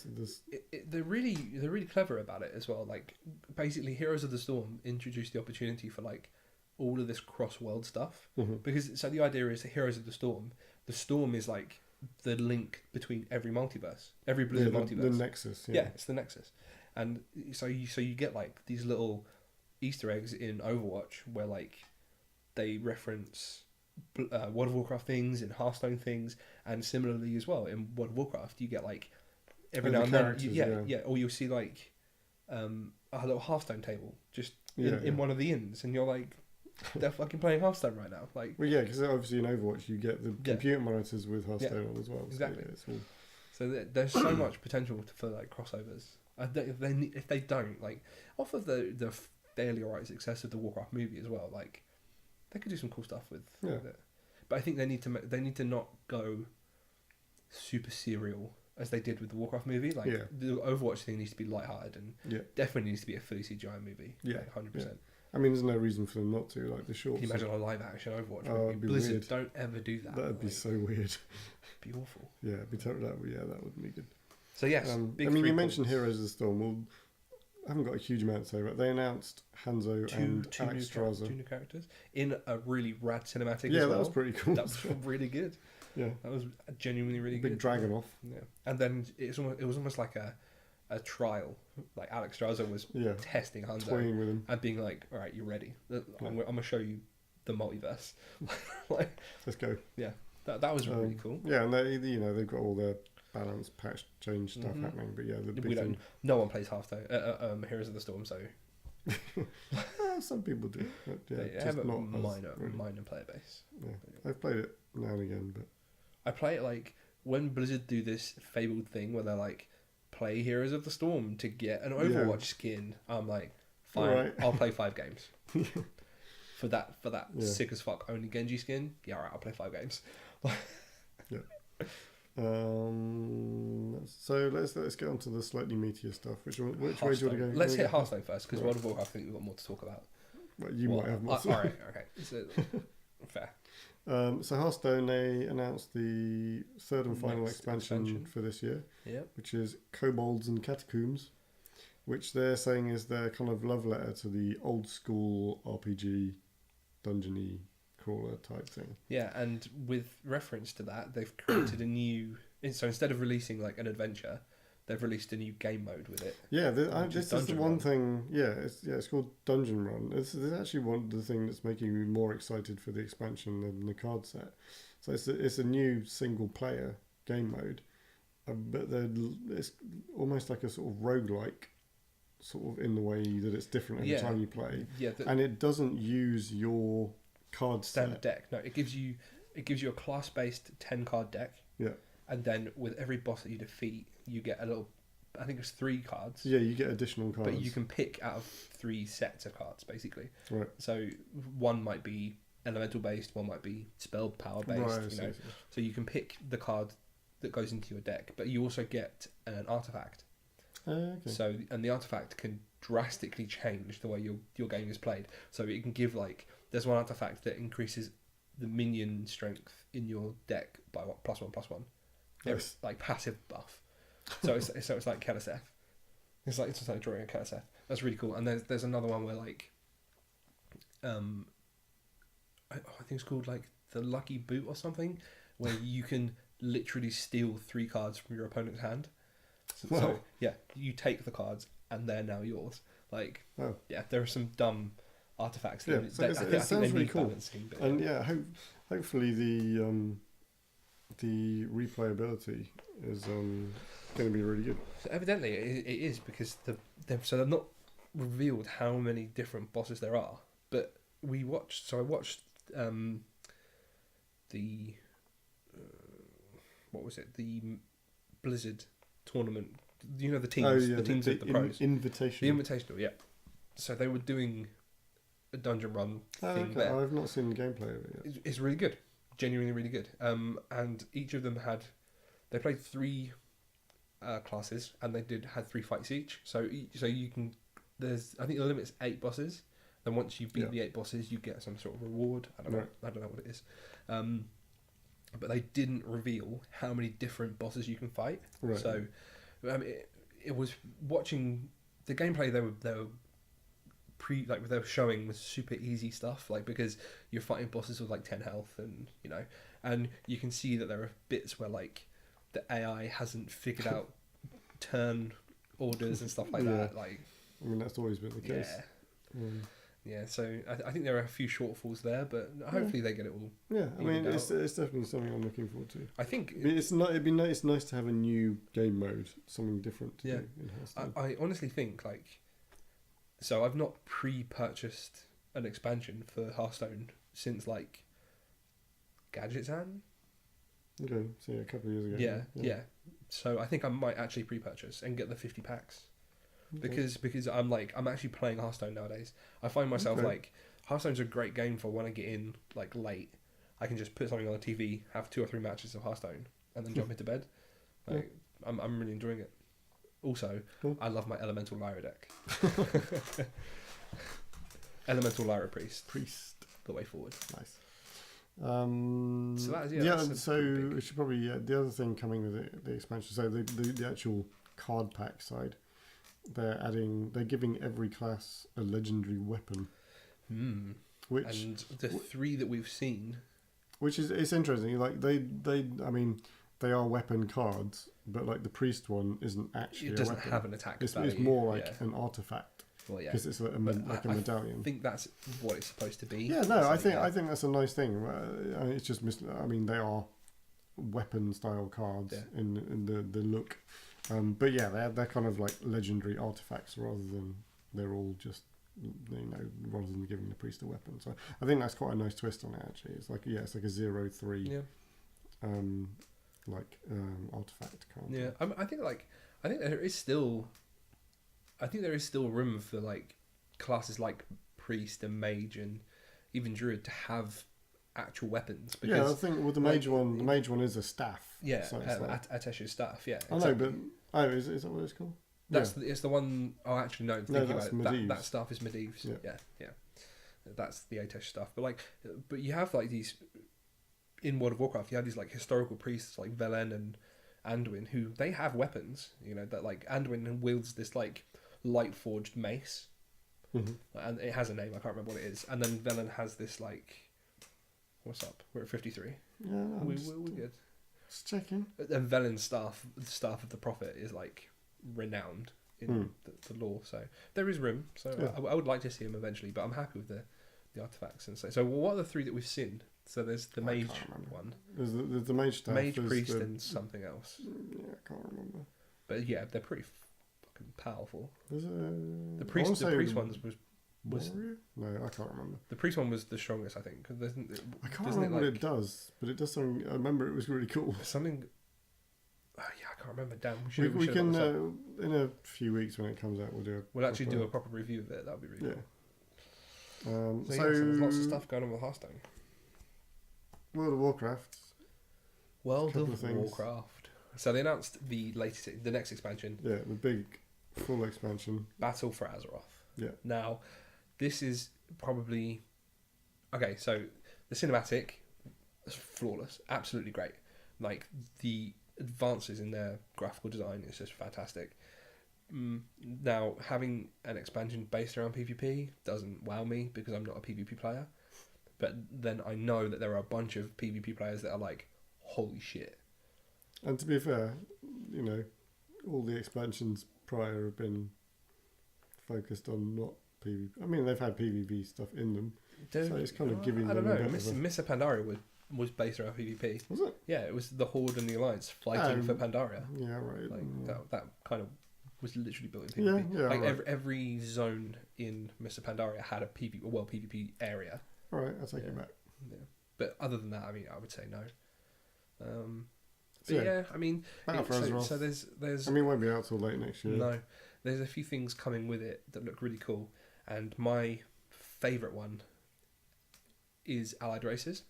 they're really clever about it as well. Like, basically, Heroes of the Storm introduced the opportunity for like all of this cross world stuff. Mm-hmm. Because so the idea is that Heroes of the Storm is like the link between every multiverse, every Blizzard multiverse. The Nexus. Yeah, it's the Nexus, and so you get like these little Easter eggs in Overwatch where like they reference World of Warcraft things and Hearthstone things, and similarly as well in World of Warcraft you get like every now and then or you'll see like a little Hearthstone table just in one of the inns, and you're like, they're fucking playing Hearthstone right now. Like, well, yeah, because obviously in Overwatch you get the computer monitors with Hearthstone on as well. Exactly. So there's so much potential for like crossovers. If they don't, like, off of the fairly alright success of the Warcraft movie as well, like they could do some cool stuff with it. But I think they need to not go super serial as they did with the Warcraft movie. Like the Overwatch thing needs to be lighthearted and definitely needs to be a fully CGI movie. Yeah, like 100%. I mean, there's no reason for them not to. Like the shorts. Can you imagine a live action Overwatch movie? Blizzard, weird. Don't ever do that. That'd be so weird. It'd be awful. Yeah, it'd be terrible. That wouldn't be good. So yes, I mean, you mentioned Heroes of the Storm. Well, I haven't got a huge amount to say, but they announced Hanzo and Alex Straza. 2 new characters in a really rad cinematic. Yeah, as well. That was pretty cool. That was really good. Yeah, that was genuinely really good. Big dragon off. Yeah, and then it was almost like a trial. Like Alex Straza was testing Hanzo, toying with him, and being like, "All right, you ready? I'm gonna show you the multiverse. Like, let's go." Yeah, that was really cool. Yeah, and they've got all their balance patch change stuff happening, but yeah, the big thing. No one plays Hearthstone, Heroes of the Storm, so some people do. But they have a minor player base. Yeah, I've played it now and again, but I play it like when Blizzard do this fabled thing where they're like, play Heroes of the Storm to get an Overwatch skin. I'm like, fine, right. I'll play 5 games. for that sick as fuck only Genji skin. Yeah, alright, I'll play 5 games. Yeah. So let's get on to the slightly meatier stuff. Which way do you want to go? Let's hit Hearthstone first, because World of Warcraft, I think we've got more to talk about. Well, you might have more. Alright, okay. So, fair. So Hearthstone, they announced the third and final expansion for this year, which is Kobolds and Catacombs, which they're saying is their kind of love letter to the old school RPG, dungeony crawler type thing. Yeah, and with reference to that, they've created a new. So instead of releasing like an adventure, they've released a new game mode with it. Yeah, this is the one thing. Yeah, it's called Dungeon Run. It's actually one of the things that's making me more excited for the expansion than the card set. So it's a new single player game mode, but it's almost like a sort of roguelike, sort of in the way that it's different every time you play. Yeah, and it doesn't use your card standard set. Deck. No, it gives you a class based 10 card deck. Yeah. And then with every boss that you defeat, you get a little, I think it's 3 cards. Yeah, you get additional cards. But you can pick out of 3 sets of cards, basically. Right. So one might be elemental based, one might be spell power based. Right, so you can pick the card that goes into your deck, but you also get an artifact. Okay. So, and the artifact can drastically change the way your game is played. So it can give there's one artifact that increases the minion strength in your deck by +1/+1. It's like passive buff. So it's like Keleseth. It's just like drawing a Keleseth. That's really cool. And there's another one where think it's called like the Lucky Boot or something, where you can literally steal 3 cards from your opponent's hand. So yeah, you take the cards and they're now yours. Like, yeah, there are some dumb artifacts. Yeah, so it sounds really cool. But, and yeah, hopefully the replayability is going to be really good. So evidently it is, because they've not revealed how many different bosses there are. But I watched the what was it? The Blizzard tournament. You know, the teams, the teams of the pros. Invitational. The Invitational, yeah. So they were doing a dungeon run thing there. I've not seen the gameplay of it yet. It's really good, genuinely really good. And each of them they played 3 classes, and they had 3 fights each. So you can, I think the limit's 8 bosses. Then once you beat the 8 bosses, you get some sort of reward. I don't know what it is. But they didn't reveal how many different bosses you can fight. Right. So it was watching the gameplay. They were showing was super easy stuff, like, because you're fighting bosses with like 10 health, and and you can see that there are bits where like the AI hasn't figured out turn orders and stuff like that. Like, I mean, that's always been the case. Yeah, so I think there are a few shortfalls there, but hopefully they get it all. Yeah, I mean, it's definitely something I'm looking forward to. I think it'd be nice to have a new game mode, something different to do in Hearthstone. I honestly think, like, so I've not pre-purchased an expansion for Hearthstone since like Gadgetzan. Okay, so a couple of years ago. Yeah. So I think I might actually pre-purchase and get the 50 packs. Because I'm actually playing Hearthstone nowadays. I find myself like, Hearthstone's a great game for when I get in like late. I can just put something on the TV, have 2 or 3 matches of Hearthstone, and then jump into bed. Like, I'm really enjoying it. Also, I love my Elemental Lyra deck. Elemental Lyra Priest, the way forward. Nice. So that is so we should probably the other thing coming with the expansion. So the actual card pack side. They're giving every class a legendary weapon. Which, and the 3 that we've seen, which is, it's interesting. Like they are weapon cards, but like the priest one isn't actually. It doesn't have an attack value. It's more like an artifact. Well, yeah, because it's a medallion. I think that's what it's supposed to be. Yeah, no, I think that's a nice thing. It's just they are weapon style cards in the look. But yeah, they're kind of like legendary artifacts rather than they're all just, rather than giving the priest a weapon. So I think that's quite a nice twist on it, actually. It's like a 0/3 artifact card. Yeah, I think there is still room for like classes like priest and mage and even druid to have actual weapons. Because, I think the mage one is a staff. Yeah, so Atesh's staff. Yeah, I know, but is that what it's called? It's the one. Oh, actually, no. Thinking about it, that staff is Medivh's. Yeah. That's the Atesh stuff. But you have like these in World of Warcraft. You have these like historical priests like Velen and Anduin, who they have weapons. That like Anduin wields this like light forged mace, and it has a name. I can't remember what it is. And then Velen has this like. What's up? We're at 53. Yeah, we're good. Just checking. And Velen's staff, the staff of the prophet, is like renowned in the lore. So there is room. So I would like to see him eventually, but I'm happy with the artifacts and so. What are the 3 that we've seen? So there's the mage one. There's the mage staff. Mage, priest, and something else. Yeah, I can't remember. But yeah, they're pretty fucking powerful. The priest ones was. Warrior? No, I can't remember. The priest one was the strongest, I think. I can't remember what it does, but it does something. I remember it was really cool. Something. I can't remember. Damn, we can in a few weeks when it comes out, we'll actually do a proper review of it. That'd be really cool. So there's lots of stuff going on with Hearthstone. World of Warcraft. So they announced the next expansion. Yeah, the big full expansion. Battle for Azeroth. Yeah. Now, this is probably okay. So the cinematic is flawless, absolutely great. Like the advances in their graphical design is just fantastic. Now, having an expansion based around PvP doesn't wow me because I'm not a PvP player. But then I know that there are a bunch of PvP players that are like, holy shit. And to be fair, all the expansions prior have been focused on not PvP. I mean, they've had PvP stuff in them, so it's kind of giving I them don't know. a bit of Miss Pandaria was based around PvP. Was it? Yeah, it was the Horde and the Alliance fighting for Pandaria. Yeah, right. Like that kind of was literally built in PvP. Yeah, like right. every zone in Mr. Pandaria had a PvP area. All right, I'll take it back. Yeah. But other than that, I mean, I would say no. But So, yeah, I mean, so there's. I mean, it won't be out till late next year. No, there's a few things coming with it that look really cool, and my favourite one is allied races.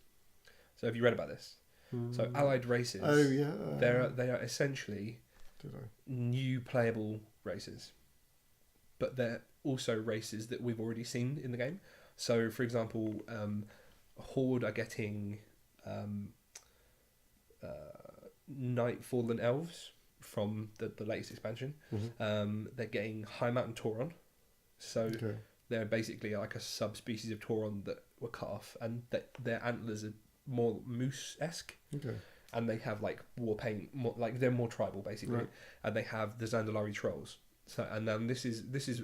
So have you read about this? So allied races. Oh yeah. They are essentially new playable races, but they're also races that we've already seen in the game. So, for example, Horde are getting Nightfallen Elves from the latest expansion. Mm-hmm. They're getting High Mountain Tauron. So they're basically like a subspecies of Tauron that were cut off, and their antlers are more moose-esque. Okay. And they have like war paint, like they're more tribal basically, right. And they have the Zandalari trolls. So, and then this is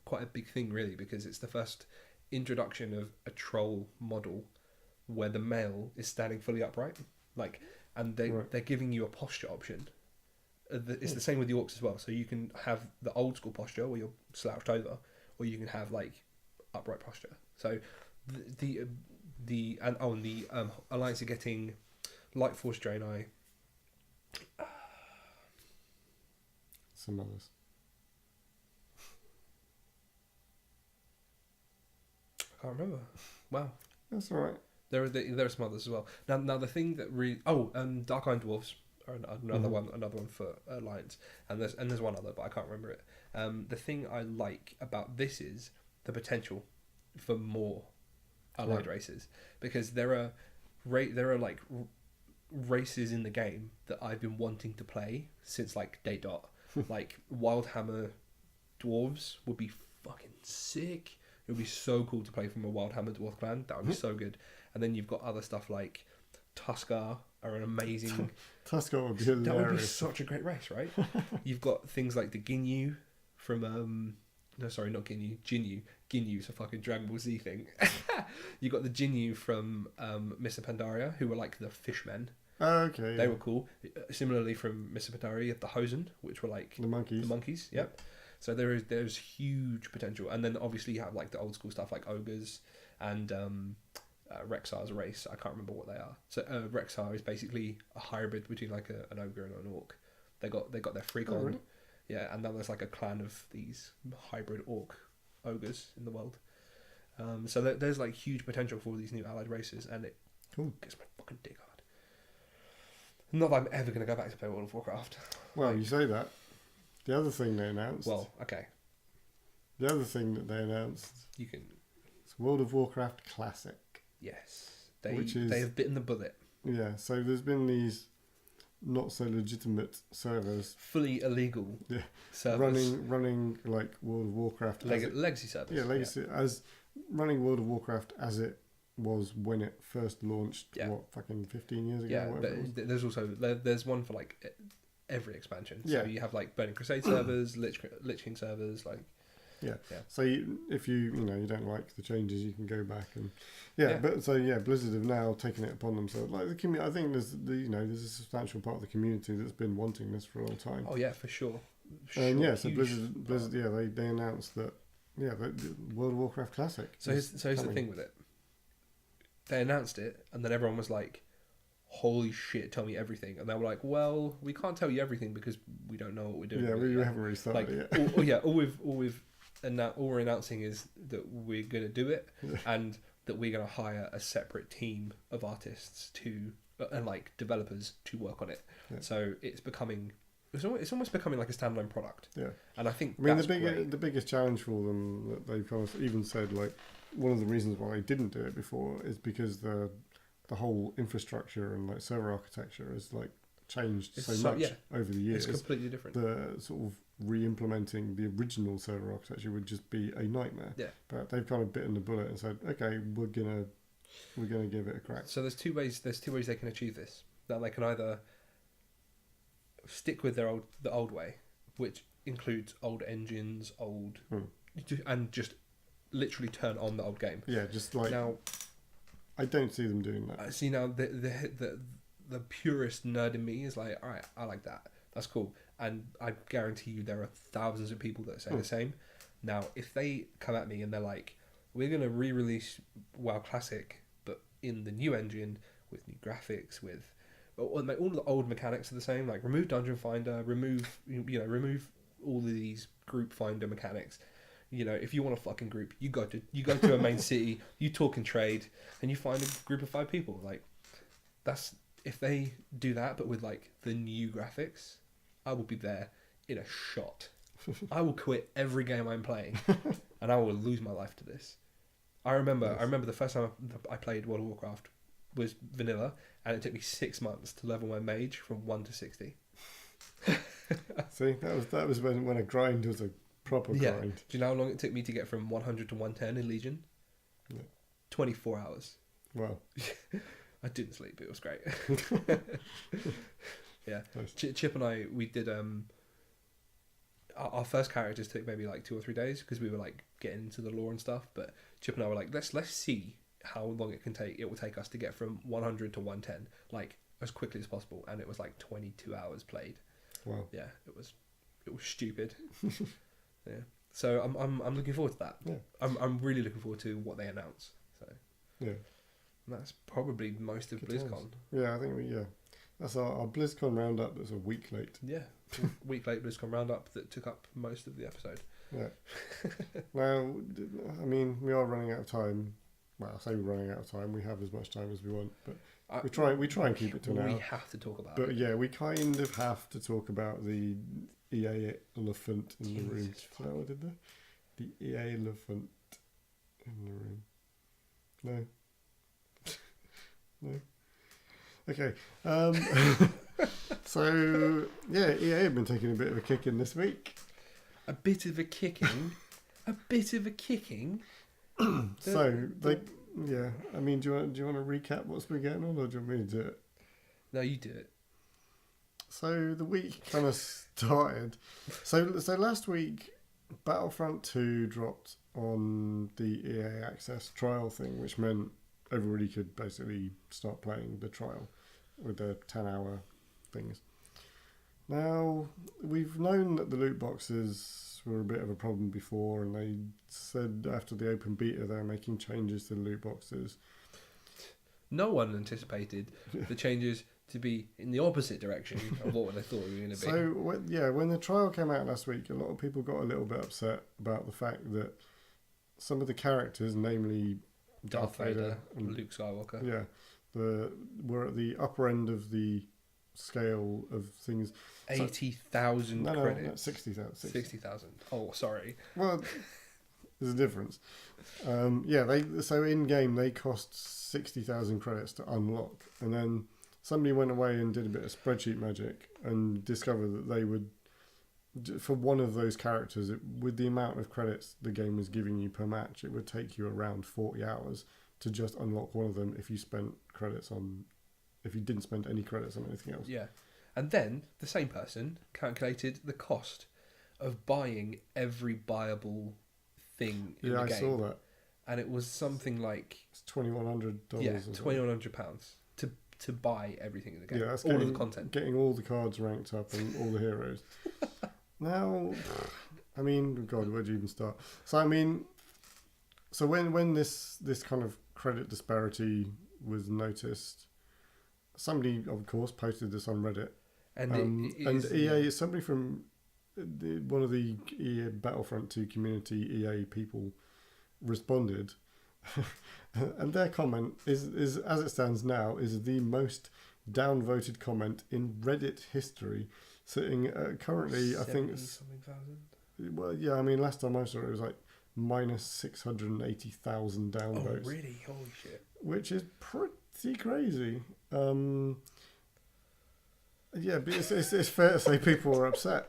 quite a big thing really, because it's the first introduction of a troll model where the male is standing fully upright, like, and they're giving you a posture option. It's the same with the orcs as well. So you can have the old school posture where you're slouched over, or you can have like upright posture. So the Alliance are getting Light Force Draenei. Some others. I can't remember. Wow. That's all right. There are some others as well. Now the thing that really Dark Iron Dwarfs are another one for Alliance, and there's one other, but I can't remember it. The thing I like about this is the potential for more allied races, because there are like races in the game that I've been wanting to play since like day dot. Like Wildhammer dwarves would be fucking sick. It would be so cool to play from a Wildhammer dwarf clan. That would be so good. And then you've got other stuff like Tuskar are an amazing. Tuskar would be hilarious. That would be such a great race, right? You've got things like the Ginyu from no, sorry, not Ginyu. Jinyu. Ginyu's a fucking Dragon Ball Z thing. You got the Jinyu from Mr. Pandaria, who were like the fishmen. Oh, okay. They were cool. Similarly, from Mr. Pandaria, you have the Hosen, which were like the monkeys. The monkeys, yep. So there's huge potential, and then obviously you have like the old school stuff like ogres and Rexar's race. I can't remember what they are. So Rexar is basically a hybrid between like an ogre and an orc. They got their freak on. Really? Yeah, and then there's like a clan of these hybrid orc ogres in the world. So there's like huge potential for all these new allied races, and it gets my fucking dick hard. Not that I'm ever going to go back to play World of Warcraft. Well, you say that. The other thing they announced. Well, okay. The other thing that they announced. You can. It's World of Warcraft Classic. Yes, they have bitten the bullet. Yeah, so there's been these not so legitimate servers, fully illegal servers running like World of Warcraft legacy servers. Yeah, legacy as running World of Warcraft as it was when it first launched. Yeah. What, fucking 15 years ago? Yeah, but there's also there's one for like every expansion. So you have like Burning Crusade servers, Lich King servers, like. Yeah. So if you don't like the changes, you can go back and But Blizzard have now taken it upon themselves. Like the community, I think there's a substantial part of the community that's been wanting this for a long time. Oh yeah, for sure. And so Blizzard, they announced that the World of Warcraft Classic. So here's the thing with it. They announced it, and then everyone was like, "Holy shit! Tell me everything." And they were like, "Well, we can't tell you everything because we don't know what we're doing." Yeah, we haven't really started yet. All we're announcing is that we're going to do it, and that we're going to hire a separate team of artists and like developers to work on it. Yeah. So it's almost becoming like a standalone product. Yeah, and I think the biggest challenge for them that they've kind of even said, like, one of the reasons why they didn't do it before is because the whole infrastructure and like server architecture has like changed so much over the years. It's completely different. The sort of re-implementing the original server architecture would just be a nightmare. Yeah. But they've kind of bitten the bullet and said, okay, we're gonna we're going to give it a crack. So there's two ways they can achieve this. That they can either stick with the old way, which includes old engines, and just literally turn on the old game. Yeah, just like now. I don't see them doing that. See now the purist nerd in me is like, all right, I like that. That's cool, and I guarantee you there are thousands of people that say the same. Now, if they come at me and they're like, we're gonna re-release WoW Classic, but in the new engine with new graphics, with all the old mechanics are the same. Like remove Dungeon Finder, remove all of these group finder mechanics. You know, if you want a fucking group, you go to a main city, you talk and trade, and you find a group of 5 people. Like that's if they do that, but with like the new graphics, I will be there in a shot. I will quit every game I'm playing, and I will lose my life to this. I remember the first time I played World of Warcraft was vanilla, and it took me 6 months to level my mage from 1 to 60. See, that was when a grind was a proper grind. Do you know how long it took me to get from 100 to 110 in Legion? Yeah. 24 hours. Wow. I didn't sleep. It was great. Yeah. Nice. Chip and I, we did our first characters took maybe like 2 or 3 days because we were like getting into the lore and stuff. But Chip and I were like, let's see how long it will take us to get from 100 to 110 like as quickly as possible. And it was like 22 hours played. Wow. Yeah, it was stupid. Yeah. So I'm looking forward to that. Yeah. I'm really looking forward to what they announce. So yeah. And that's probably most of Good BlizzCon. times. Yeah, I think that's our BlizzCon roundup that's a week late. Yeah. Week late BlizzCon roundup that took up most of the episode. Yeah. Now, I mean, we are running out of time. Well, I say we're running out of time. We have as much time as we want, but we try and keep it to an hour. We have to talk about it. But yeah, we kind of have to talk about the EA elephant in the room. Is that what I did there? The EA elephant in the room. No. No. Okay. So yeah, EA have been taking a bit of a kicking this week. A bit of a kicking. A bit of a kicking. Yeah. I mean, do you want to recap what's been going on, or do you want me to do it? No, you do it. So the week kind of started. So last week, Battlefront 2 dropped on the EA Access trial thing, which meant everybody could basically start playing the trial with the 10-hour things. Now, we've known that the loot boxes were a bit of a problem before, and they said after the open beta they're making changes to the loot boxes. No one anticipated the changes to be in the opposite direction of what they thought they were going to be. So, when the trial came out last week, a lot of people got a little bit upset about the fact that some of the characters, namely Darth Vader and Luke Skywalker, were at the upper end of the scale of things. 80,000 credits. No, 60,000. 60,000. Oh, sorry. Well, there's a difference. So in game they cost 60,000 credits to unlock, and then somebody went away and did a bit of spreadsheet magic and discovered that they would, for one of those characters, with the amount of credits the game was giving you per match, it would take you around 40 hours to just unlock one of them if you didn't spend any credits on anything else. Yeah. And then the same person calculated the cost of buying every buyable thing in the game. Yeah, I saw that. And it was something like... It's $2,100. Yeah, £2,100 to buy everything in the game. Yeah, that's all of the content. Getting all the cards ranked up and all the heroes. Now, I mean, God, where do you even start? So, I mean, when this kind of credit disparity was noticed, somebody, of course, posted this on Reddit. And EA, somebody from one of the EA Battlefront 2 community EA people responded, and their comment is as it stands now is the most downvoted comment in Reddit history, sitting currently I think it's something thousand. Well, yeah, I mean last time I saw it was like minus 680,000 downvotes. Oh really? Holy shit! Which is pretty crazy. Yeah, but it's fair to say people are upset.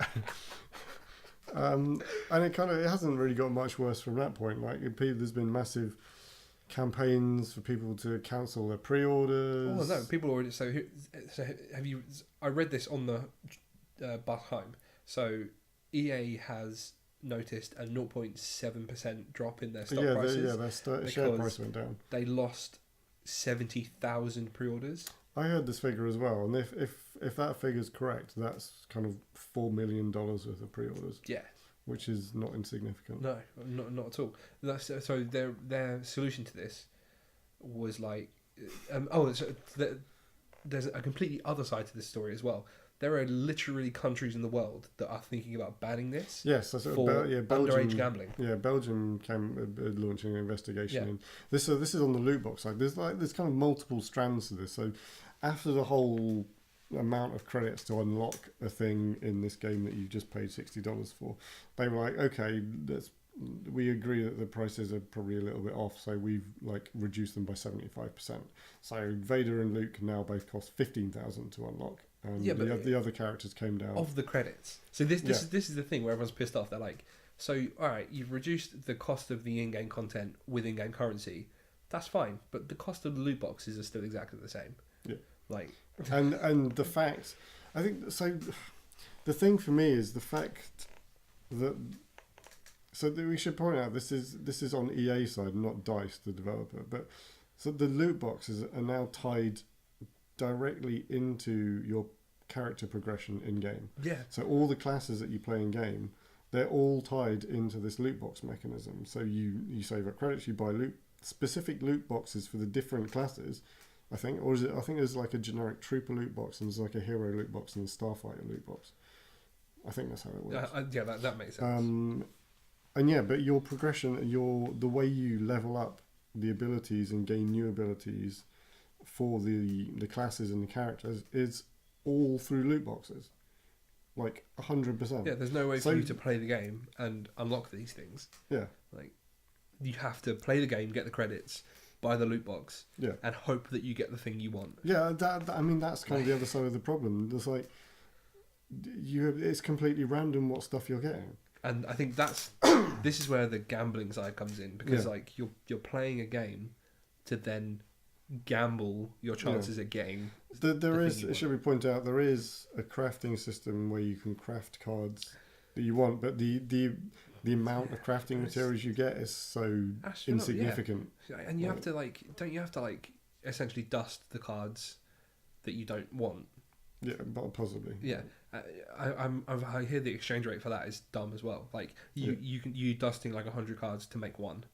And it hasn't really got much worse from that point. Like there's been massive campaigns for people to cancel their pre-orders. Oh no, people already. So have you? I read this on the bus home. So EA has noticed a 0.7% drop in their stock prices. Their share price went down. They lost 70,000 pre-orders. I heard this figure as well, and if that figure's correct, that's kind of $4 million worth of pre-orders. Yeah, which is not insignificant. No, not at all. So their solution to this was like, there's a completely other side to this story as well. There are literally countries in the world that are thinking about banning this. Yes, that's for Belgium, underage gambling. Yeah, Belgium came launching an investigation. Yeah. And this is on the loot box side. There's kind of multiple strands to this. So after the whole amount of credits to unlock a thing in this game that you just paid $60 for, they were like, okay, we agree that the prices are probably a little bit off, so we've like reduced them by 75%. So Vader and Luke now both cost $15,000 to unlock. And the other characters came down of the credits. So this is the thing where everyone's pissed off. They're like, so all right, you've reduced the cost of the in-game content with in-game currency. That's fine, but the cost of the loot boxes is still exactly the same. Yeah. Like, and the fact, I think so. The thing for me is the fact that we should point out this is on EA side, not DICE, the developer. But so the loot boxes are now tied directly into your character progression in game. Yeah. So all the classes that you play in game, they're all tied into this loot box mechanism. So you save up credits, you buy specific loot boxes for the different classes. I think there's like a generic trooper loot box, and there's like a hero loot box and a starfighter loot box. I think that's how it works. That makes sense. But your progression, the way you level up the abilities and gain new abilities for the classes and the characters is all through loot boxes, like 100%. Yeah, there's no way for you to play the game and unlock these things. Yeah, like you have to play the game, get the credits, buy the loot box, and hope that you get the thing you want. Yeah, that's kind of the other side of the problem. There's like it's completely random what stuff you're getting. And I think this is where the gambling side comes in, because like you're playing a game to then gamble your chances at getting. It should be pointed out, there is a crafting system where you can craft cards that you want, but the amount of crafting materials you get is so insignificant. Yeah. And you have to don't you have to essentially dust the cards that you don't want? Yeah, but possibly. Yeah. I hear the exchange rate for that is dumb as well. Like you dusting like 100 cards to make one.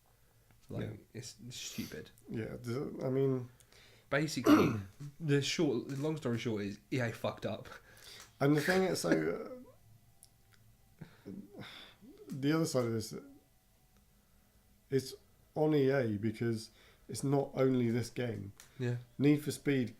It's stupid. Yeah, I mean, basically, the long story short is EA fucked up. And the thing is, so the other side of this, it's on EA because it's not only this game. Yeah. Need for Speed.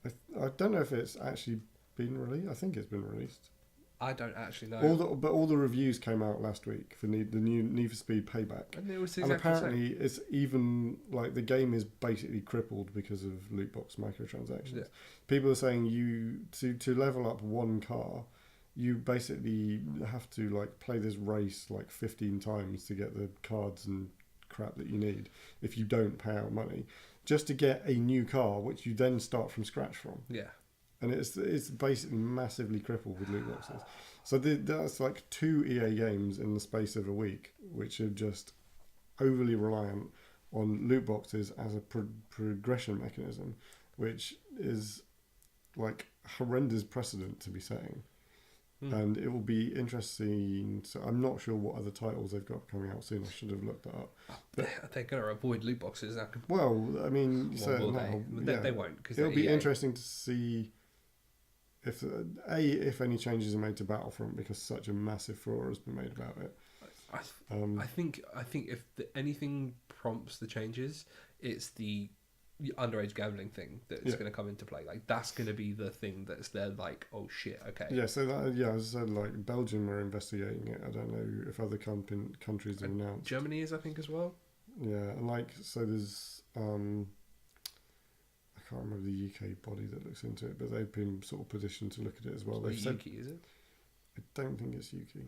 I don't know if it's actually been released. I think it's been released. I don't actually know. All the reviews came out last week for the new Need for Speed Payback. And it was and apparently it's even like the game is basically crippled because of loot box microtransactions. Yeah. People are saying to level up one car, you basically have to like play this race like 15 times to get the cards and crap that you need if you don't pay out money just to get a new car, which you then start from scratch from. Yeah. And it's basically massively crippled with loot boxes. So that's like 2 EA games in the space of a week, which are just overly reliant on loot boxes as a progression mechanism, which is like horrendous precedent to be setting. And it will be interesting. So I'm not sure what other titles they've got coming out soon. I should have looked that up. But they're going to avoid loot boxes. Well, I mean, they won't. Cause it'll be interesting to see if any changes are made to Battlefront, because such a massive furore has been made about it. I think if anything prompts the changes, it's the underage gambling thing that's going to come into play. Like that's going to be the thing that's there. Like, oh shit, okay. Yeah. So as I said, like Belgium are investigating it. I don't know if other countries have announced. Germany is, I think, as well. Yeah, and so there's I can't remember the UK body that looks into it, but they've been sort of petitioned to look at it as well. It's UK, is it? I don't think it's UK.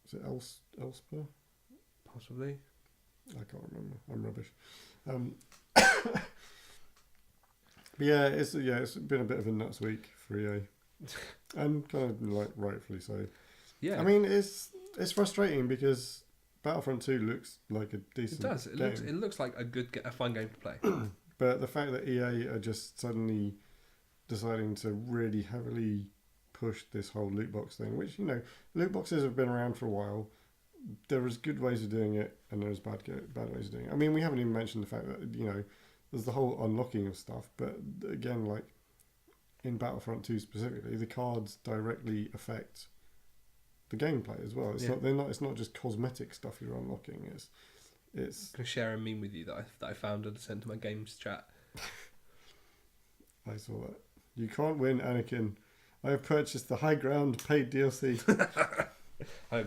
Is it Elspeth? Possibly. I can't remember. I'm rubbish. But it's been a bit of a nuts week for EA, and kind of like rightfully so. Yeah. I mean, it's frustrating because Battlefront 2 looks like a It decent does. It game. looks like a fun game to play. But the fact that EA are just suddenly deciding to really heavily push this whole loot box thing, which, you know, loot boxes have been around for a while. There is good ways of doing it, and there's bad ways of doing it. I mean, we haven't even mentioned the fact that, you know, there's the whole unlocking of stuff. But again, like in Battlefront 2 specifically, the cards directly affect the gameplay as well. It's not just cosmetic stuff you're unlocking. It's. I'm gonna share a meme with you that I found and sent to my games chat. I saw that. You can't win, Anakin. I have purchased the High Ground paid DLC.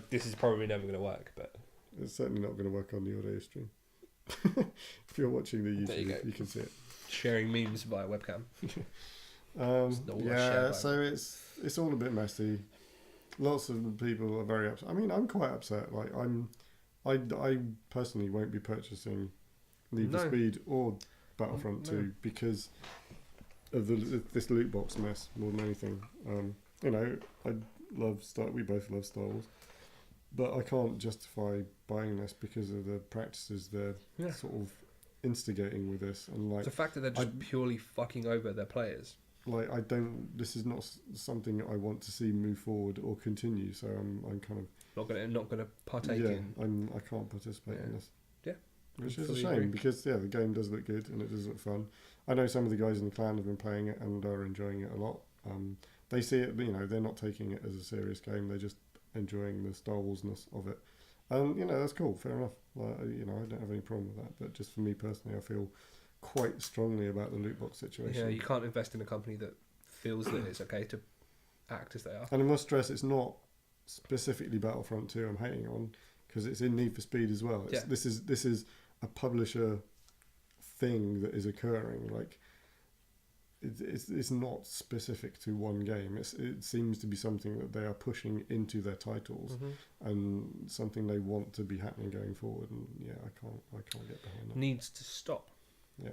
This is probably never going to work, but It's certainly not going to work on the audio stream. If you're watching the YouTube, you can see it. Sharing memes via webcam. So it's all a bit messy. Lots of people are very upset. I mean, I'm quite upset. Like I personally won't be purchasing Need for Speed or Battlefront 2 because of this loot box mess more than anything. You know, we both love Star Wars, but I can't justify buying this because of the practices they're sort of instigating with this, and like the fact that they're just purely fucking over their players. Like this is not something I want to see move forward or continue. So I'm kind of not gonna partake in. I can't participate in this. Yeah, which is a shame because the game does look good and it does look fun. I know some of the guys in the clan have been playing it and are enjoying it a lot. They see it, you know, they're not taking it as a serious game. They're just enjoying the Star Warsness of it. And, you know, that's cool. Fair enough. Like, you know, I don't have any problem with that. But just for me personally, I feel quite strongly about the loot box situation. Yeah, you can't invest in a company that feels that it's okay to act as they are. And I must stress, it's not specifically Battlefront 2 I'm hating on, because it's in Need for Speed as well. This is a publisher thing that is occurring. Like, it's not specific to one game. It seems to be something that they are pushing into their titles, and something they want to be happening going forward. And yeah, I can't get behind that. Needs to stop. Yeah.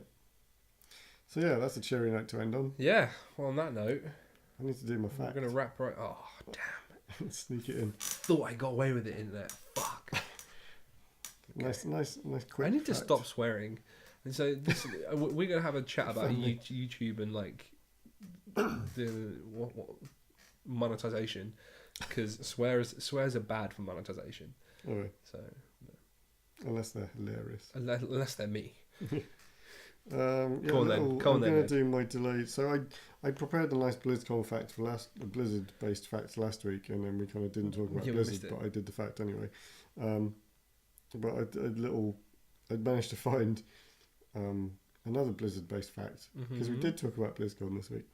So yeah, that's a cheery note to end on. Yeah. Well, on that note, I need to do my fact. I'm gonna wrap right. Oh damn! Sneak it in. Thought I got away with it, internet. Fuck. Okay. Nice quick. I need to stop swearing. And so we're going to have a chat about YouTube and like the what monetization, because swears are bad for monetization. Oh, so unless they're hilarious. Unless they're me. I'm going to do my delay. So I prepared a nice Blizzcon fact for Blizzard based facts last week, and then we kind of didn't talk about Blizzard, but I did the fact anyway. But I'd managed to find another Blizzard-based fact, because we did talk about BlizzCon this week,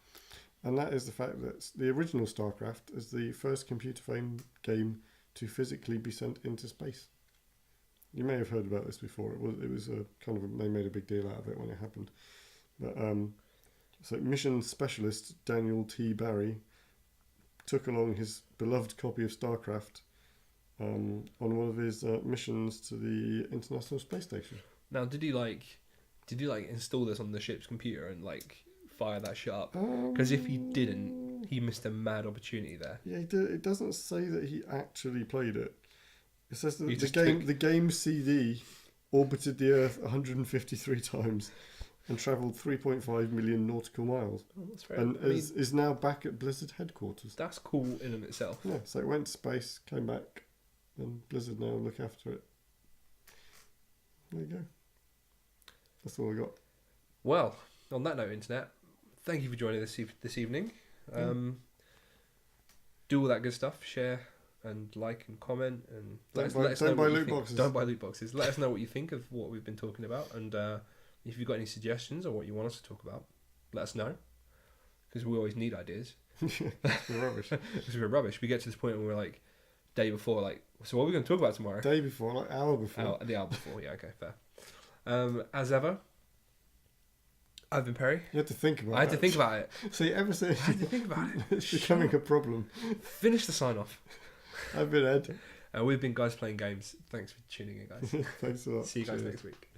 and that is the fact that the original StarCraft is the first computer game to physically be sent into space. You may have heard about this before. It was a kind of they made a big deal out of it when it happened. But so mission specialist Daniel T. Barry took along his beloved copy of StarCraft on one of his missions to the International Space Station. Now, did you install this on the ship's computer and like fire that shit up? Because if he didn't, he missed a mad opportunity there. Yeah, he did. It doesn't say that he actually played it. It says that the game CD orbited the Earth 153 times and travelled 3.5 million nautical miles. Oh, that's fair. And is now back at Blizzard headquarters. That's cool in and itself. Yeah, so it went to space, came back, and Blizzard now look after it. There you go. That's all I got. Well, on that note, internet, thank you for joining us this evening. Do all that good stuff. Share and like and comment, and don't buy loot boxes. Don't buy loot boxes. Let us know what you think of what we've been talking about, and if you've got any suggestions or what you want us to talk about, let us know, because we always need ideas. We're rubbish. Because we're rubbish. We get to this point where we're like, day before, like, so what are we going to talk about tomorrow? Day before, like hour before. The hour before, yeah, okay, fair. As ever, I've been Perry. You had to think about it. I had to think about it. See, ever since I had to think about it. It's becoming a problem. Finish the sign off. I've been Ed. We've been Guys Playing Games. Thanks for tuning in, guys. Thanks a lot. See you guys Cheers. next week.